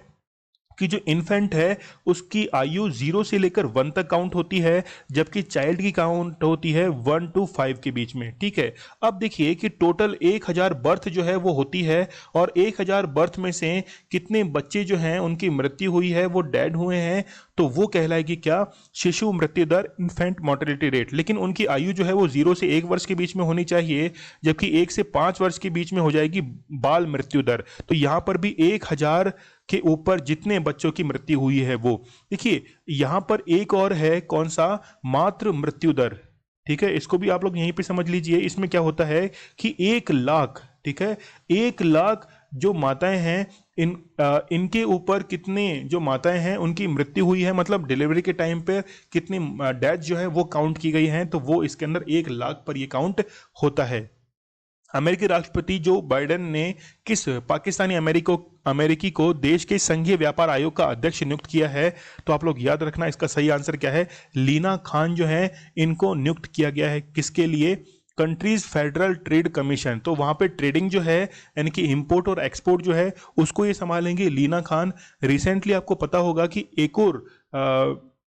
कि जो इन्फेंट है उसकी आयु 0 से लेकर 1 तक काउंट होती है, जबकि चाइल्ड की काउंट होती है 1 to 5 के बीच में। ठीक है, अब देखिए कि टोटल 1000 बर्थ जो है वो होती है और 1000 बर्थ में से कितने बच्चे जो हैं उनकी मृत्यु हुई है, वो डेड हुए हैं, तो वो कहलाएगी क्या? शिशु मृत्यु दर, इन्फेंट मोर्टेलिटी रेट। लेकिन उनकी आयु जो है वो 0 से 1 वर्ष के बीच में होनी चाहिए, जबकि 1 से 5 वर्ष के बीच में हो जाएगी बाल मृत्यु दर। तो यहां पर भी 1000 के ऊपर जितने बच्चों की मृत्यु हुई है वो। देखिए यहां पर एक और है, कौन सा? मातृ मृत्यु दर। ठीक है, इसको भी आप लोग यहीं पे समझ लीजिए। इसमें क्या होता है कि 1 लाख, ठीक है, 1 लाख जो माताएं हैं इनके ऊपर कितने जो माताएं हैं उनकी मृत्यु हुई है, मतलब डिलीवरी के टाइम पे कितनी डेथ जो है वो काउंट की गई हैं, तो वो इसके अंदर 1 लाख पर ये काउंट होता है। अमेरिकी राष्ट्रपति जो बाइडेन ने किस पाकिस्तानी अमेरिकी को देश के संघीय व्यापार आयोग का अध्यक्ष नियुक्त किया है? तो आप लोग याद रखना, इसका सही आंसर क्या है? लीना खान जो है इनको नियुक्त किया गया है। किसके लिए? Countries federal trade commission. तो वहां पे ट्रेडिंग जो है यानी कि इंपोर्ट और एक्सपोर्ट जो है उसको ये संभालेंगे लीना खान। रिसेंटली आपको पता होगा कि एक और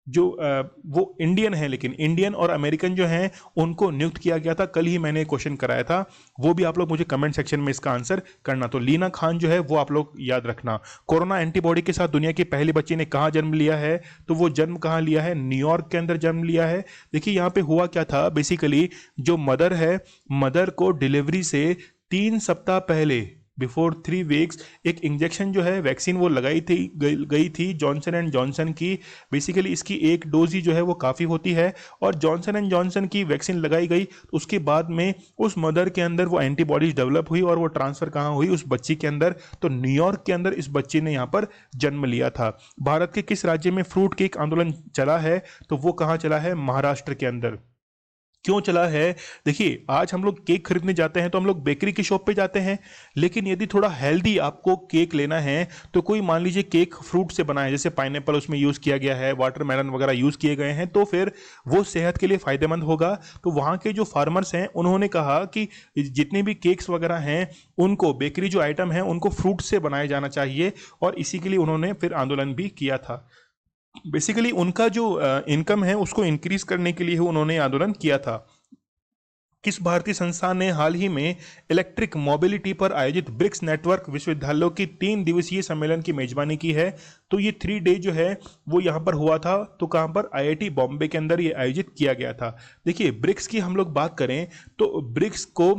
वो इंडियन है, लेकिन इंडियन और अमेरिकन जो हैं उनको नियुक्त किया गया था। कल ही मैंने क्वेश्चन कराया था, वो भी आप लोग मुझे कमेंट सेक्शन में इसका आंसर करना। तो लीना खान जो है वो आप लोग याद रखना। कोरोना एंटीबॉडी के साथ दुनिया की पहली बच्ची ने कहाँ जन्म लिया है? तो वो जन्म कहाँ लिया है? न्यूयॉर्क के अंदर जन्म लिया है। देखिए यहाँ पे हुआ क्या था, बेसिकली जो मदर है, मदर को डिलीवरी से 3 सप्ताह पहले, बिफोर 3 वीक्स, एक इंजेक्शन जो है वैक्सीन वो लगाई थी गई थी जॉनसन एंड जॉनसन की। बेसिकली इसकी एक डोज ही जो है वो काफ़ी होती है और जॉनसन एंड जॉनसन की वैक्सीन लगाई गई। उसके बाद में उस मदर के अंदर वो एंटीबॉडीज डेवलप हुई और वो ट्रांसफ़र कहाँ हुई? उस बच्ची के अंदर। तो न्यूयॉर्क के अंदर इस बच्ची ने यहाँ पर जन्म लिया था। भारत के किस राज्य में फ्रूट केक आंदोलन चला है? तो वो कहाँ चला है? महाराष्ट्र के अंदर। क्यों चला है? देखिए आज हम लोग केक खरीदने जाते हैं तो हम लोग बेकरी की शॉप पे जाते हैं, लेकिन यदि थोड़ा हेल्दी आपको केक लेना है तो कोई मान लीजिए केक फ्रूट से बना है, जैसे पाइनएप्पल उसमें यूज़ किया गया है, वाटरमेलन वगैरह यूज़ किए गए हैं, तो फिर वो सेहत के लिए फ़ायदेमंद होगा। तो वहाँ के जो फार्मर्स हैं उन्होंने कहा कि जितने भी केक्स वगैरह हैं उनको, बेकरी जो आइटम है उनको फ्रूट से बनाया जाना चाहिए, और इसी के लिए उन्होंने फिर आंदोलन भी किया था। बेसिकली उनका जो इनकम है उसको इंक्रीज करने के लिए उन्होंने आंदोलन किया था। किस भारतीय संस्थान ने हाल ही में इलेक्ट्रिक मोबिलिटी पर आयोजित ब्रिक्स नेटवर्क विश्वविद्यालयों की 3 दिवसीय सम्मेलन की मेजबानी की है? तो ये 3 डे जो है वो यहाँ पर हुआ था। तो कहाँ पर? IIT बॉम्बे के अंदर ये आयोजित किया गया था। देखिए ब्रिक्स की हम लोग बात करें तो ब्रिक्स को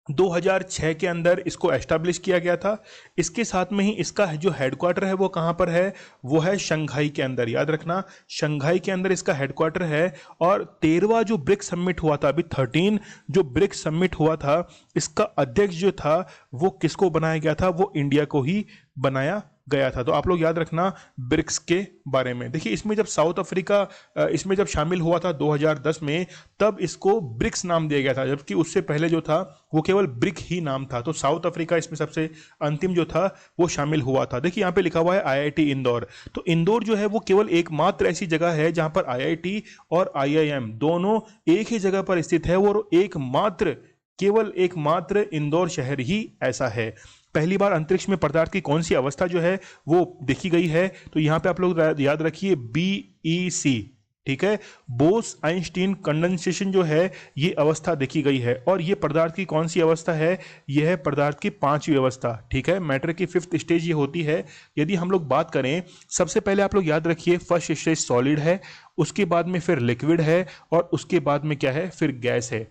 2006 के अंदर इसको एस्टैब्लिश किया गया था। इसके साथ में ही इसका जो हेडक्वार्टर है वो कहाँ पर है? वो है शंघाई के अंदर। याद रखना, शंघाई के अंदर इसका हेडक्वार्टर है। और 13वां जो ब्रिक्स समिट हुआ था, अभी 13 जो ब्रिक्स समिट हुआ था, इसका अध्यक्ष जो था वो किसको बनाया गया था? वो इंडिया को ही बनाया गया था। तो आप लोग याद रखना ब्रिक्स के बारे में। देखिए इसमें जब साउथ अफ्रीका इसमें जब शामिल हुआ था 2010 में, तब इसको ब्रिक्स नाम दिया गया था, जबकि उससे पहले जो था वो केवल ब्रिक ही नाम था। तो साउथ अफ्रीका इसमें सबसे अंतिम जो था वो शामिल हुआ था। देखिए यहाँ पे लिखा हुआ है IIT इंदौर। तो इंदौर जो है वो केवल एकमात्र ऐसी जगह है जहां पर IIT और IIM दोनों एक ही जगह पर स्थित है, और केवल एकमात्र इंदौर शहर ही ऐसा है। पहली बार अंतरिक्ष में पदार्थ की कौन सी अवस्था जो है वो देखी गई है? तो यहाँ पे आप लोग याद रखिए BEC। ठीक है। बोस आइंस्टीन कंडेंसेशन जो है ये अवस्था देखी गई है, और ये पदार्थ की कौन सी अवस्था है? यह है पदार्थ की पांचवी अवस्था, ठीक है। मैटर की फिफ्थ स्टेज ये होती है। यदि हम लोग बात करें, सबसे पहले आप लोग याद रखिए फर्स्ट स्टेज सॉलिड है, उसके बाद में फिर लिक्विड है, और उसके बाद में क्या है? फिर गैस है,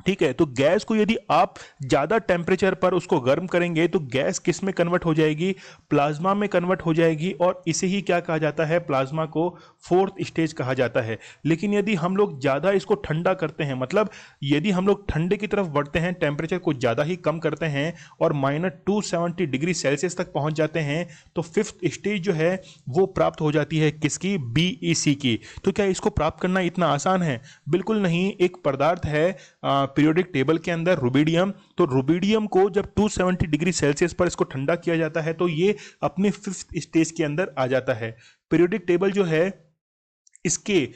ठीक है। तो गैस को यदि आप ज्यादा टेम्परेचर पर उसको गर्म करेंगे तो गैस किस में कन्वर्ट हो जाएगी? प्लाज्मा में कन्वर्ट हो जाएगी, और इसे ही क्या कहा जाता है? प्लाज्मा को फोर्थ स्टेज कहा जाता है। लेकिन यदि हम लोग ज्यादा इसको ठंडा करते हैं, मतलब यदि हम लोग ठंडे की तरफ बढ़ते हैं, टेम्परेचर को ज्यादा ही कम करते हैं और -270 डिग्री सेल्सियस तक पहुंच जाते हैं, तो फिफ्थ स्टेज जो है वो प्राप्त हो जाती है किसकी? BEC की। तो क्या इसको प्राप्त करना इतना आसान है? बिल्कुल नहीं। एक पदार्थ है पीरियोडिक टेबल के अंदर, रुबिडियम। तो रुबिडियम को जब 270 डिग्री सेल्सियस पर इसको ठंडा किया जाता है तो ये अपने फिफ्थ स्टेज के अंदर आ जाता है। पीरियोडिक टेबल जो है इसके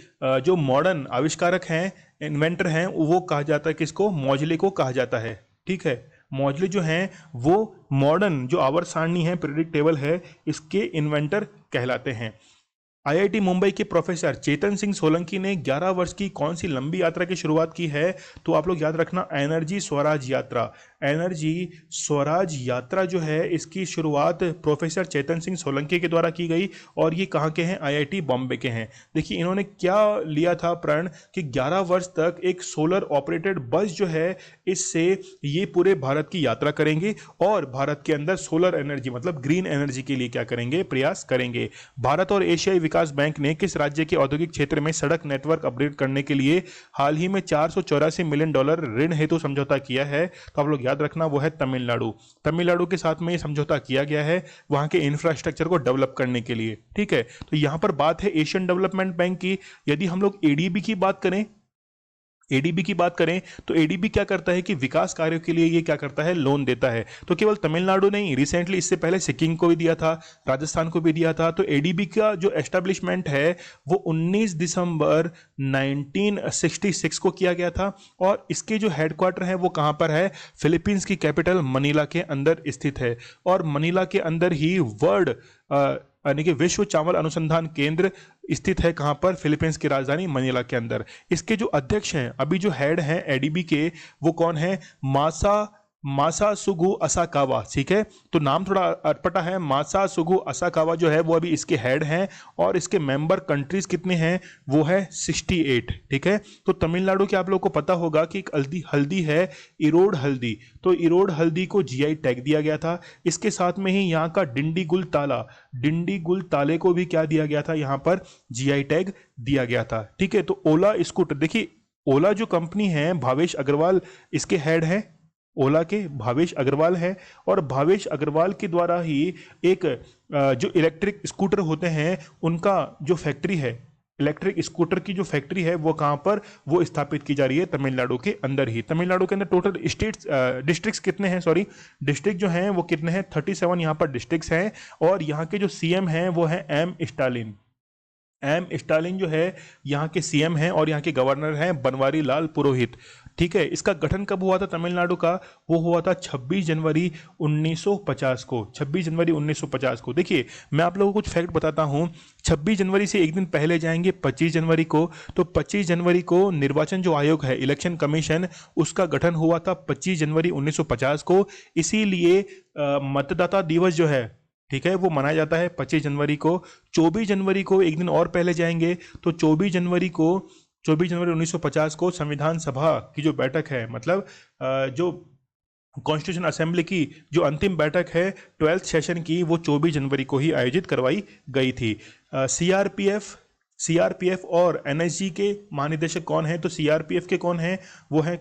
जो मॉडर्न आविष्कारक हैं, इन्वेंटर हैं, वो कहा जाता है किसको? मॉजले को कहा जाता है, ठीक है। मॉजले जो हैं वो मॉडर्न जो आवर्त सारणी है, पीरियोडिक टेबल है, इसके इन्वेंटर कहलाते हैं। IIT मुंबई के प्रोफेसर चेतन सिंह सोलंकी ने 11 वर्ष की कौन सी लंबी यात्रा की शुरुआत की है? तो आप लोग याद रखना, एनर्जी स्वराज यात्रा। एनर्जी स्वराज यात्रा जो है इसकी शुरुआत प्रोफेसर चेतन सिंह सोलंकी के द्वारा की गई, और ये कहाँ के हैं? IIT बॉम्बे के हैं। देखिए इन्होंने क्या लिया था प्रण कि 11 वर्ष तक एक सोलर ऑपरेटेड बस जो है, इससे ये पूरे भारत की यात्रा करेंगे, और भारत के अंदर सोलर एनर्जी मतलब ग्रीन एनर्जी के लिए क्या करेंगे? प्रयास करेंगे। भारत और एशियाई विकास बैंक ने किस राज्य के औद्योगिक क्षेत्र में सड़क नेटवर्क अपग्रेड करने के लिए हाल ही में $484 मिलियन ऋण हेतु समझौता किया है? तो आप लोग याद रखना, वो है तमिलनाडु। तमिलनाडु के साथ में ये समझौता किया गया है वहां के इंफ्रास्ट्रक्चर को डेवलप करने के लिए, ठीक है। तो यहां पर बात है एशियन डेवलपमेंट बैंक की। यदि हम लोग ADB की बात करें, ADB की बात करें तो ADB क्या करता है कि विकास कार्यों के लिए ये क्या करता है? लोन देता है। तो केवल तमिलनाडु नहीं, रिसेंटली इससे पहले सिक्किम को भी दिया था, राजस्थान को भी दिया था। तो ADB का जो एस्टेब्लिशमेंट है वो 19 दिसंबर 1966 को किया गया था, और इसके जो हेडक्वार्टर है वो कहाँ पर है? फिलीपींस की कैपिटल मनीला के अंदर स्थित है, और मनीला के अंदर ही वर्ल्ड यानी कि विश्व चावल अनुसंधान केंद्र स्थित है। कहां पर? फिलीपींस की राजधानी मनीला के अंदर। इसके जो अध्यक्ष हैं, अभी जो हेड हैं ADB के, वो कौन है? मासासुगु असाकावा, ठीक है। तो नाम थोड़ा अटपटा है। मासासुगु असाकावा जो है वो अभी इसके हेड हैं, और इसके मेंबर कंट्रीज कितने हैं? वो है 68, ठीक है। तो तमिलनाडु के आप लोगों को पता होगा कि एक हल्दी है, इरोड हल्दी। तो इरोड हल्दी को GI टैग दिया गया था। इसके साथ में ही यहाँ का डिंडीगुल ताले को भी क्या दिया गया था? यहाँ पर GI टैग दिया गया था, ठीक है। तो ओला स्कूटर, देखिए ओला जो कंपनी है, भावेश अग्रवाल इसके हेड है। ओला के भावेश अग्रवाल है, और भावेश अग्रवाल के द्वारा ही एक जो इलेक्ट्रिक स्कूटर होते हैं उनका जो फैक्ट्री है, इलेक्ट्रिक स्कूटर की जो फैक्ट्री है वो कहाँ पर? वो स्थापित की जा रही है तमिलनाडु के अंदर ही। तमिलनाडु के अंदर टोटल स्टेट्स डिस्ट्रिक्ट्स कितने हैं? सॉरी, डिस्ट्रिक्ट जो हैं वो कितने हैं? 37 यहाँ पर डिस्ट्रिक्ट्स हैं, और यहाँ के जो CM हैं वो है M स्टालिन जो है यहाँ के CM हैं, और यहाँ के गवर्नर हैं बनवारी लाल पुरोहित, ठीक है। इसका गठन कब हुआ था तमिलनाडु का? वो हुआ था 26 जनवरी 1950 को। 26 जनवरी 1950 को। देखिए मैं आप लोगों को कुछ फैक्ट बताता हूँ। 26 जनवरी से एक दिन पहले जाएंगे 25 जनवरी को, तो 25 जनवरी को निर्वाचन जो आयोग है, इलेक्शन कमीशन, उसका गठन हुआ था 25 जनवरी 1950 को। इसीलिए मतदाता दिवस जो है, ठीक है, वो मनाया जाता है 25 जनवरी को। 24 जनवरी को एक दिन और पहले जाएंगे, तो 24 जनवरी 1950 को संविधान सभा की जो बैठक है, मतलब जो कॉन्स्टिट्यूशन असेंबली की जो अंतिम बैठक है 12th सेशन की, वो 24 जनवरी को ही आयोजित करवाई गई थी। सीआरपीएफ और NSG के महानिदेशक कौन है? तो सीआरपीएफ के कौन है? वो है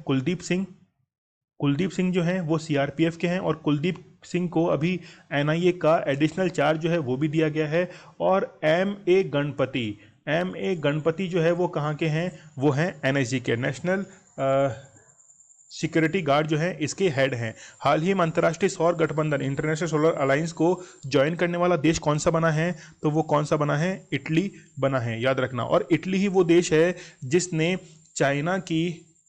कुलदीप सिंह जो हैं वो सीआरपीएफ के हैं, और कुलदीप सिंह को अभी NIA का एडिशनल चार्ज जो है वो भी दिया गया है। और M.A. गणपति जो है वो कहाँ के हैं? वो हैं NSG के, नेशनल सिक्योरिटी गार्ड जो है इसके हेड हैं। हाल ही में अंतर्राष्ट्रीय सौर गठबंधन इंटरनेशनल सोलर अलायंस को ज्वाइन करने वाला देश कौन सा बना है? तो वो कौन सा बना है? इटली बना है, याद रखना। और इटली ही वो देश है जिसने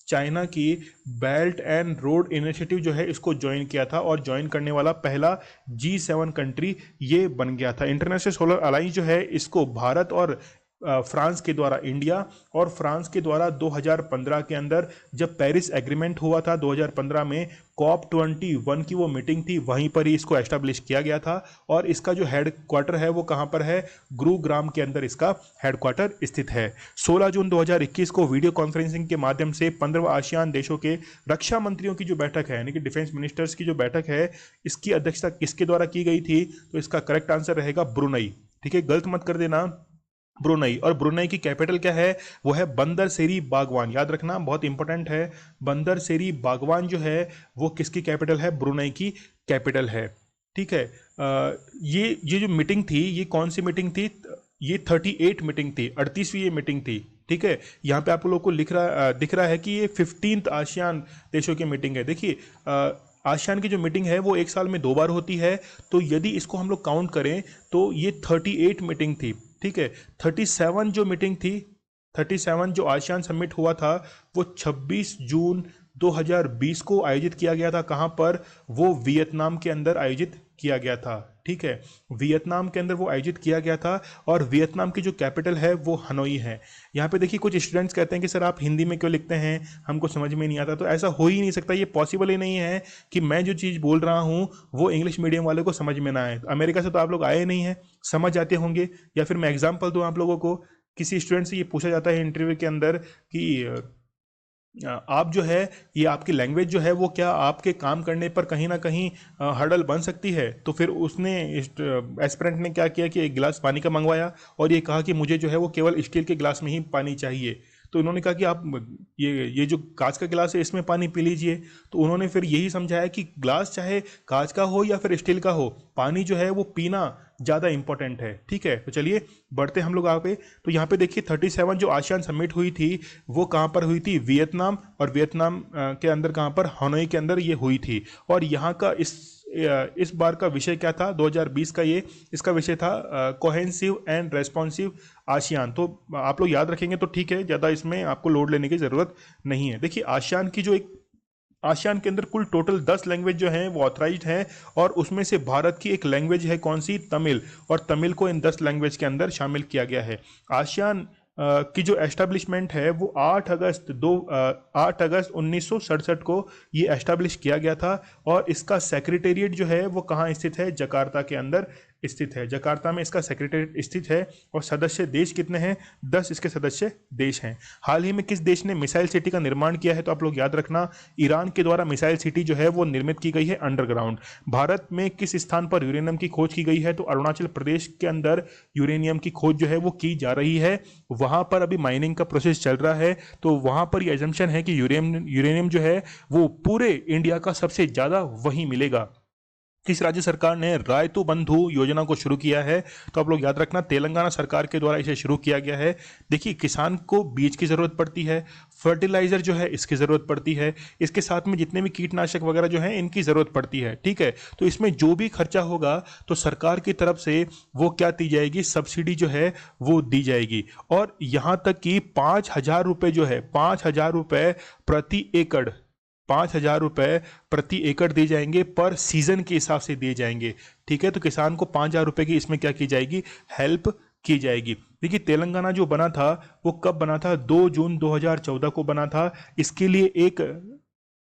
चाइना की बेल्ट एंड रोड इनिशिएटिव जो है इसको ज्वाइन किया था, और ज्वाइन करने वाला पहला G7 कंट्री ये बन गया था। इंटरनेशनल सोलर अलायंस जो है इसको भारत और फ्रांस के द्वारा इंडिया और फ्रांस के द्वारा 2015 के अंदर जब पेरिस एग्रीमेंट हुआ था 2015 में, COP21 की वो मीटिंग थी, वहीं पर ही इसको एस्टेब्लिश किया गया था। और इसका जो हेड क्वार्टर है वो कहाँ पर है, गुरुग्राम के अंदर इसका हेड क्वार्टर स्थित है। 16 जून 2021 को वीडियो कॉन्फ्रेंसिंग के माध्यम से 15 आसियान देशों के रक्षा मंत्रियों की जो बैठक है, यानी कि डिफेंस मिनिस्टर्स की जो बैठक है, इसकी अध्यक्षता किसके द्वारा की गई थी, तो इसका करेक्ट आंसर रहेगा ब्रुनई। ठीक है, गलत मत कर देना, ब्रुनई। और ब्रुनई की कैपिटल क्या है, वो है बंदर सेरी बागवान, याद रखना बहुत इंपॉर्टेंट है। बंदर सेरी बागवान जो है वो किसकी कैपिटल है, ब्रुनई की कैपिटल है। ठीक है, ये जो मीटिंग थी, ये कौन सी मीटिंग थी, ये 38 मीटिंग थी, 38वीं ये मीटिंग थी। ठीक है, यहाँ पे आप लोगों को दिख रहा है कि ये 15th आसियान देशों की मीटिंग है। देखिए आसियान की जो मीटिंग है वो एक साल में 2 बार होती है, तो यदि इसको हम लोग काउंट करें तो ये 38 मीटिंग थी। ठीक है, 37 जो मीटिंग थी, 37 जो आसियान समिट हुआ था वो 26 जून 2020 को आयोजित किया गया था। कहाँ पर, वो वियतनाम के अंदर आयोजित किया गया था। ठीक है, वियतनाम के अंदर वो आयोजित किया गया था और वियतनाम की जो कैपिटल है वो हनोई है। यहाँ पे देखिए कुछ स्टूडेंट्स कहते हैं कि सर आप हिंदी में क्यों लिखते हैं, हमको समझ में नहीं आता। तो ऐसा हो ही नहीं सकता, ये पॉसिबल ही नहीं है कि मैं जो चीज़ बोल रहा हूँ वो इंग्लिश मीडियम वाले को समझ में ना आए। अमेरिका से तो आप लोग आए नहीं हैं, समझ जाते होंगे। या फिर मैं एग्जाम्पल दूँ आप लोगों को, किसी स्टूडेंट से ये पूछा जाता है इंटरव्यू के अंदर कि आप जो है, ये आपकी लैंग्वेज जो है वो क्या आपके काम करने पर कहीं ना कहीं हर्डल बन सकती है। तो फिर उसने एस्पिरेंट ने क्या किया कि एक गिलास पानी का मंगवाया और ये कहा कि मुझे जो है वो केवल स्टील के गिलास में ही पानी चाहिए। तो उन्होंने कहा कि आप ये जो कांच का गिलास है इसमें पानी पी लीजिए। तो उन्होंने फिर यही समझाया कि गिलास चाहे कांच का हो या फिर स्टील का हो, पानी जो है वो पीना ज़्यादा इंपॉर्टेंट है। ठीक है, तो चलिए बढ़ते हम लोग आगे। तो यहाँ पे देखिए 37 जो आसियान समिट हुई थी वो कहाँ पर हुई थी, वियतनाम, और वियतनाम के अंदर कहाँ पर, हनोई के अंदर ये हुई थी। और यहाँ का इस बार का विषय क्या था, 2020 का इसका विषय था कोहेंसिव एंड रेस्पॉन्सिव आसियान। तो आप लोग याद रखेंगे तो ठीक है, ज़्यादा इसमें आपको लोड लेने की ज़रूरत नहीं है। देखिए आसियान की जो आसियान के अंदर कुल टोटल 10 लैंग्वेज जो हैं वो ऑथराइज्ड हैं, और उसमें से भारत की एक लैंग्वेज है कौन सी, तमिल, और तमिल को इन 10 लैंग्वेज के अंदर शामिल किया गया है। आसियान की जो एस्टेब्लिशमेंट है वो 8 अगस्त 1967 को ये एस्टेब्लिश किया गया था। और इसका सेक्रेटेरिएट जो है वो कहाँ स्थित है, जकार्ता के अंदर स्थित है। जकार्ता में इसका सेक्रेटेरिएट स्थित है। और सदस्य देश कितने हैं, 10 इसके सदस्य देश हैं। हाल ही में किस देश ने मिसाइल सिटी का निर्माण किया है, तो आप लोग याद रखना, ईरान के द्वारा मिसाइल सिटी जो है वो निर्मित की गई है अंडरग्राउंड। भारत में किस स्थान पर यूरेनियम की खोज की गई है, तो अरुणाचल प्रदेश के अंदर यूरेनियम की खोज जो है वो की जा रही है। वहां पर अभी माइनिंग का प्रोसेस चल रहा है, तो वहां पर यह एजम्पशन है कि यूरेनियम जो है वो पूरे इंडिया का सबसे ज्यादा वहीं मिलेगा। किस राज्य सरकार ने रायतु बंधु योजना को शुरू किया है, तो आप लोग याद रखना, तेलंगाना सरकार के द्वारा इसे शुरू किया गया है। देखिए किसान को बीज की ज़रूरत पड़ती है, फर्टिलाइजर जो है इसकी ज़रूरत पड़ती है, इसके साथ में जितने भी कीटनाशक वगैरह जो है इनकी ज़रूरत पड़ती है। ठीक है, तो इसमें जो भी खर्चा होगा तो सरकार की तरफ से वो क्या दी जाएगी, सब्सिडी जो है वो दी जाएगी। और यहाँ तक कि 5,000 रुपये जो है, 5,000 रुपये प्रति एकड़, 5,000 रुपये प्रति एकड़ दिए जाएंगे, पर सीजन के हिसाब से दिए जाएंगे। ठीक है, तो किसान को 5,000 रुपये की इसमें क्या की जाएगी, हेल्प की जाएगी। देखिए तेलंगाना जो बना था वो कब बना था, 2 जून 2014 को बना था। इसके लिए एक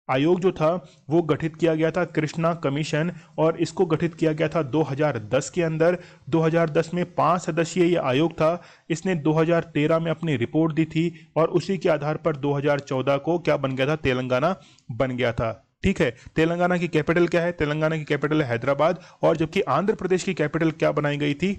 आयोग जो था वो गठित किया गया था, कृष्णा कमीशन, और इसको गठित किया गया था 2010 के अंदर। 2010 में 5 सदस्यीय ये आयोग था। इसने 2013 में अपनी रिपोर्ट दी थी और उसी के आधार पर 2014 को क्या बन गया था, तेलंगाना बन गया था। ठीक है, तेलंगाना की कैपिटल क्या है, तेलंगाना की कैपिटल है हैदराबाद। और जबकि आंध्र प्रदेश की कैपिटल क्या बनाई गई थी,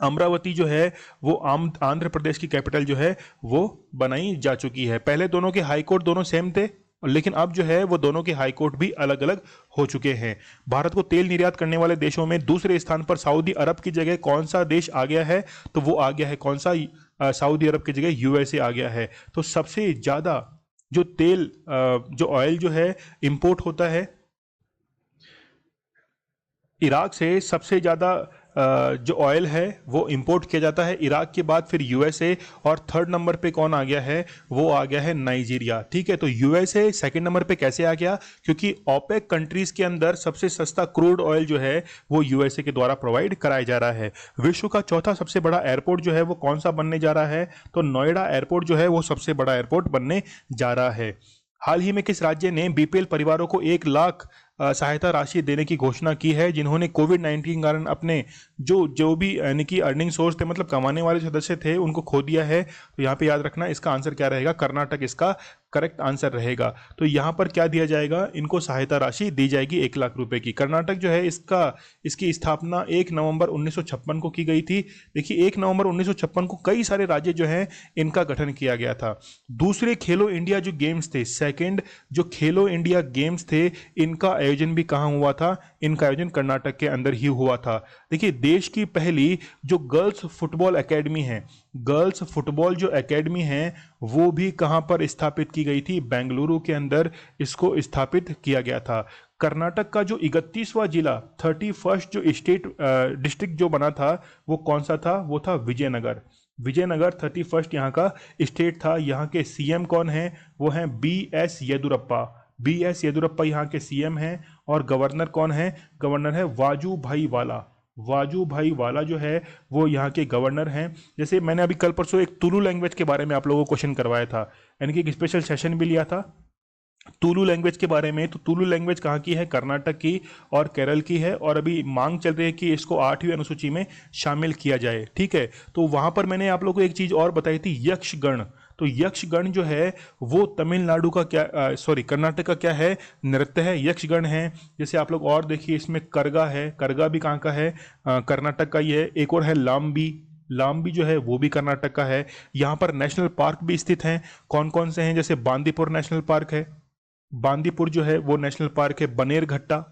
अमरावती जो है वो आंध्र प्रदेश की कैपिटल जो है वो बनाई जा चुकी है। पहले दोनों के हाई कोर्ट दोनों सेम थे, लेकिन अब जो है वो दोनों के हाई कोर्ट भी अलग अलग हो चुके हैं। भारत को तेल निर्यात करने वाले देशों में दूसरे स्थान पर सऊदी अरब की जगह कौन सा देश आ गया है, तो वो आ गया है कौन सा, सऊदी अरब की जगह यूएसए आ गया है। तो सबसे ज़्यादा जो तेल जो ऑयल जो है इंपोर्ट होता है इराक से, सबसे ज़्यादा जो ऑयल है वो इंपोर्ट किया जाता है इराक के बाद, फिर यूएसए, और थर्ड नंबर पे कौन आ गया है, वो आ गया है नाइजीरिया। ठीक है, तो यूएसए सेकंड नंबर पे कैसे आ गया, क्योंकि ओपेक कंट्रीज के अंदर सबसे सस्ता क्रूड ऑयल जो है वो यूएसए के द्वारा प्रोवाइड कराया जा रहा है। विश्व का चौथा सबसे बड़ा एयरपोर्ट जो है वो कौन सा बनने जा रहा है, तो नोएडा एयरपोर्ट जो है वो सबसे बड़ा एयरपोर्ट बनने जा रहा है। हाल ही में किस राज्य ने बीपीएल परिवारों को 1 लाख सहायता राशि देने की घोषणा की है, जिन्होंने कोविड-19 कारण अपने जो जो भी यानी कि अर्निंग सोर्स थे, मतलब कमाने वाले सदस्य थे, उनको खो दिया है। तो यहाँ पे याद रखना इसका आंसर क्या रहेगा, कर्नाटक इसका करेक्ट आंसर रहेगा। तो यहाँ पर क्या दिया जाएगा, इनको सहायता राशि दी जाएगी 1 लाख रुपए की। कर्नाटक जो है इसकी स्थापना 1 नवंबर 1956 को की गई थी। देखिए 1 नवंबर 1956 को कई सारे राज्य जो हैं इनका गठन किया गया था। दूसरे खेलो इंडिया जो गेम्स थे, सेकेंड जो खेलो इंडिया गेम्स थे, इनका आयोजन भी कहाँ हुआ था, इनका आयोजन कर्नाटक के अंदर ही हुआ था। देखिए देश की पहली जो गर्ल्स फुटबॉल एकेडमी है, गर्ल्स फुटबॉल जो एकेडमी है वो भी कहां पर स्थापित की गई थी, बेंगलुरु के अंदर इसको स्थापित किया गया था। कर्नाटक का जो 31वां जिला, 31st जो स्टेट डिस्ट्रिक्ट जो बना था वो कौन सा था, वो था विजयनगर। विजयनगर 31st यहाँ का स्टेट था। यहाँ के सीएम कौन है, वो हैं बी.एस. येदुरप्पा। बी.एस. येदुरप्पा यहाँ के सीएम हैं। और गवर्नर कौन है, गवर्नर है वाजूभाई वाला। वाजूभाई वाला जो है वो यहाँ के गवर्नर हैं। जैसे मैंने अभी कल परसों एक तुलु लैंग्वेज के बारे में आप लोगों को क्वेश्चन करवाया था, यानी कि एक स्पेशल सेशन भी लिया था तुलु लैंग्वेज के बारे में। तो तुलु लैंग्वेज कहाँ की है, कर्नाटक की और केरल की है, और अभी मांग चल रही है कि इसको 8वीं अनुसूची में शामिल किया जाए। ठीक है, तो वहां पर मैंने आप लोगों को एक चीज और बताई थी, यक्षगण। तो यक्षगण जो है वो तमिलनाडु का क्या, सॉरी कर्नाटक का क्या है, नृत्य है, यक्षगण है। जैसे आप लोग और देखिए इसमें करगा है, करगा भी कहाँ का है, कर्नाटक का ही है। एक और है लाम्बी, लाम्बी जो है वो भी कर्नाटक का है। यहाँ पर नेशनल पार्क भी स्थित हैं। कौन कौन से हैं, जैसे बांदीपुर नेशनल पार्क है, बांदीपुर जो है वो नेशनल पार्क है। बनेरघट्टा,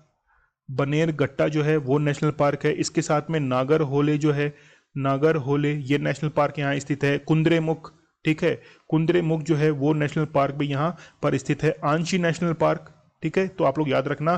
बनेरघट्टा जो है वो नेशनल पार्क है। इसके साथ में नागर होले जो है, नागर होले ये नेशनल पार्क यहाँ स्थित है। कुंद्रेमुख, ठीक है, कुंद्रेमुख जो है वो नेशनल पार्क भी यहाँ पर स्थित है। आंशी नेशनल पार्क, ठीक है, तो आप लोग याद रखना,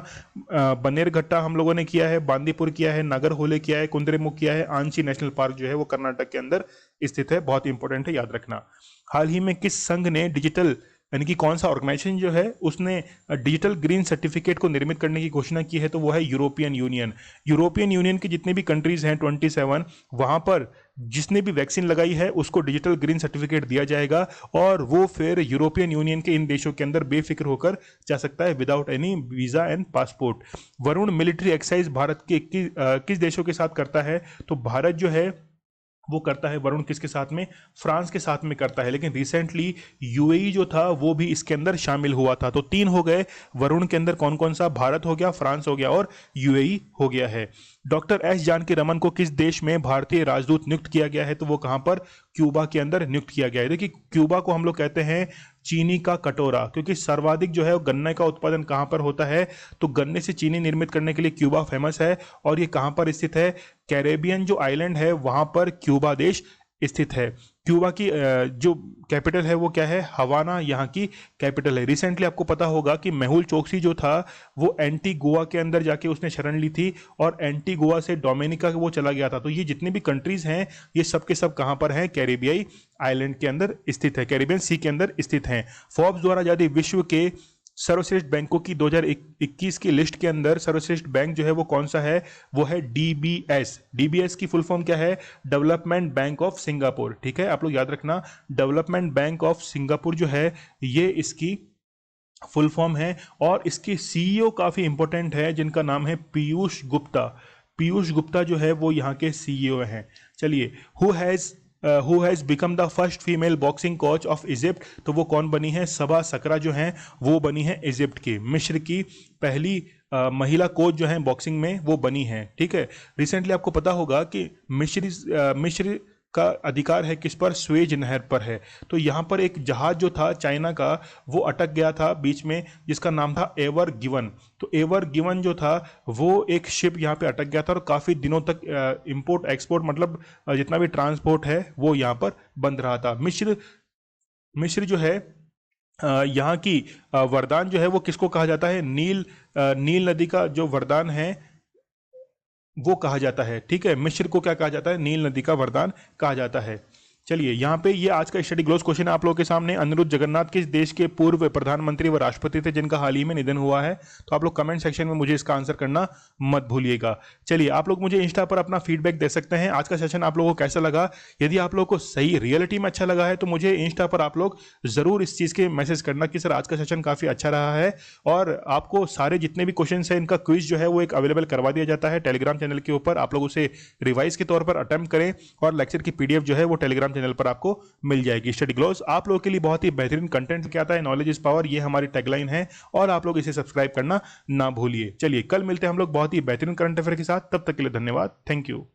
बनेरघट्टा हम लोगों ने किया है, बांदीपुर किया है, नागर होले किया है, कुंद्रेमुख किया है। आंशी नेशनल पार्क जो है वो कर्नाटक के अंदर स्थित है, बहुत इंपॉर्टेंट है, याद रखना। हाल ही में किस संघ ने डिजिटल, यानी कि कौन सा ऑर्गेनाइजेशन जो है उसने डिजिटल ग्रीन सर्टिफिकेट को निर्मित करने की घोषणा की है, तो वो है यूरोपियन यूनियन। यूरोपियन यूनियन की जितने भी कंट्रीज हैं 27, वहां पर जिसने भी वैक्सीन लगाई है उसको डिजिटल ग्रीन सर्टिफिकेट दिया जाएगा, और वो फिर यूरोपियन यूनियन के इन देशों के अंदर बेफिक्र होकर जा सकता है without any visa and passport. Varun military exercise Bharat के किस देशों के साथ करता है, तो भारत जो है वो करता है वरुण किसके साथ में, फ्रांस के साथ में करता है। लेकिन रिसेंटली यूएई जो था वो भी इसके अंदर शामिल हुआ था। तो 3 हो गए वरुण के अंदर, कौन कौन सा, भारत हो गया, फ्रांस हो गया और यूएई हो गया है। डॉक्टर एस जानकी रमन को किस देश में भारतीय राजदूत नियुक्त किया गया है, तो वो कहां पर, क्यूबा के अंदर नियुक्त किया गया है। देखिए क्यूबा को हम लोग कहते हैं चीनी का कटोरा, क्योंकि सर्वाधिक जो है वो गन्ने का उत्पादन कहां पर होता है, तो गन्ने से चीनी निर्मित करने के लिए क्यूबा फेमस है। और ये कहां पर स्थित है, कैरेबियन जो आइलैंड है वहां पर क्यूबा देश स्थित है। क्यूबा की जो कैपिटल है वो क्या है, हवाना यहाँ की कैपिटल है। रिसेंटली आपको पता होगा कि मेहुल चोकसी जो था वो एंटीगुआ के अंदर जाके उसने शरण ली थी, और एंटीगुआ से डोमिनिका वो चला गया था। तो ये जितने भी कंट्रीज हैं ये सब के सब कहाँ पर हैं, कैरिबियाई आइलैंड के अंदर स्थित है, कैरिबियन सी के अंदर स्थित हैं। फोर्ब्स द्वारा जारी विश्व के सर्वश्रेष्ठ बैंकों की 2021 की लिस्ट के अंदर सर्वश्रेष्ठ बैंक जो है वो कौन सा है, वो है डीबीएस। डीबीएस की फुल फॉर्म क्या है, डेवलपमेंट बैंक ऑफ सिंगापुर। ठीक है, आप लोग याद रखना, डेवलपमेंट बैंक ऑफ सिंगापुर जो है ये इसकी फुल फॉर्म है। और इसके सीईओ काफी इंपॉर्टेंट है जिनका नाम है पीयूष गुप्ता। पीयूष गुप्ता जो है वो यहाँ के सीईओ हैं। चलिए, who has become the first female boxing coach of Egypt, तो वो कौन बनी है, सबा सकरा जो हैं वो बनी है इजिप्ट की। मिस्र की पहली महिला कोच जो है बॉक्सिंग में वो बनी है। ठीक है, रिसेंटली आपको पता होगा कि मिस्र का अधिकार है किस पर, स्वेज नहर पर है। तो यहाँ पर एक जहाज जो था चाइना का वो अटक गया था बीच में, जिसका नाम था एवर गिवन। तो एवर गिवन जो था वो एक शिप यहाँ पे अटक गया था, और काफ़ी दिनों तक इंपोर्ट एक्सपोर्ट मतलब जितना भी ट्रांसपोर्ट है वो यहाँ पर बंद रहा था। मिस्र जो है यहाँ की वरदान जो है वो किसको कहा जाता है, नील नदी का जो वरदान है वो कहा जाता है। ठीक है, मिस्र को क्या कहा जाता है? नील नदी का वरदान कहा जाता है। चलिए यहाँ पे ये आज का स्टडी ग्लोस क्वेश्चन आप लोगों के सामने। अनिरुद्ध जगन्नाथ किस देश के पूर्व प्रधानमंत्री व राष्ट्रपति थे जिनका हाल ही में निधन हुआ है? तो आप लोग कमेंट सेक्शन में मुझे इसका आंसर करना मत भूलिएगा। चलिए आप लोग मुझे इंस्टा पर अपना फीडबैक दे सकते हैं। आज का सेशन आप लोगों को कैसा लगा? यदि आप लोगों को सही रियलिटी में अच्छा लगा है तो मुझे इंस्टा पर आप लोग जरूर इस चीज के मैसेज करना कि सर आज का सेशन काफी अच्छा रहा है। और आपको सारे जितने भी क्वेश्चन है इनका क्विज जो है वो एक अवेलेबल करवा दिया जाता है टेलीग्राम चैनल के ऊपर। आप लोग उसे रिवाइज के तौर पर अटेम्प्ट करें और लेक्चर की पीडीएफ जो है वो टेलीग्राम चैनल पर आपको मिल जाएगी। स्टडी ग्लोस आप लोगों के लिए बहुत ही बेहतरीन कंटेंट क्या आता है। नॉलेज इज पावर, ये हमारी टैगलाइन है और आप लोग इसे सब्सक्राइब करना ना भूलिए। चलिए कल मिलते हैं हम लोग बहुत ही बेहतरीन करंट अफेयर के साथ। तब तक के लिए धन्यवाद। Thank you.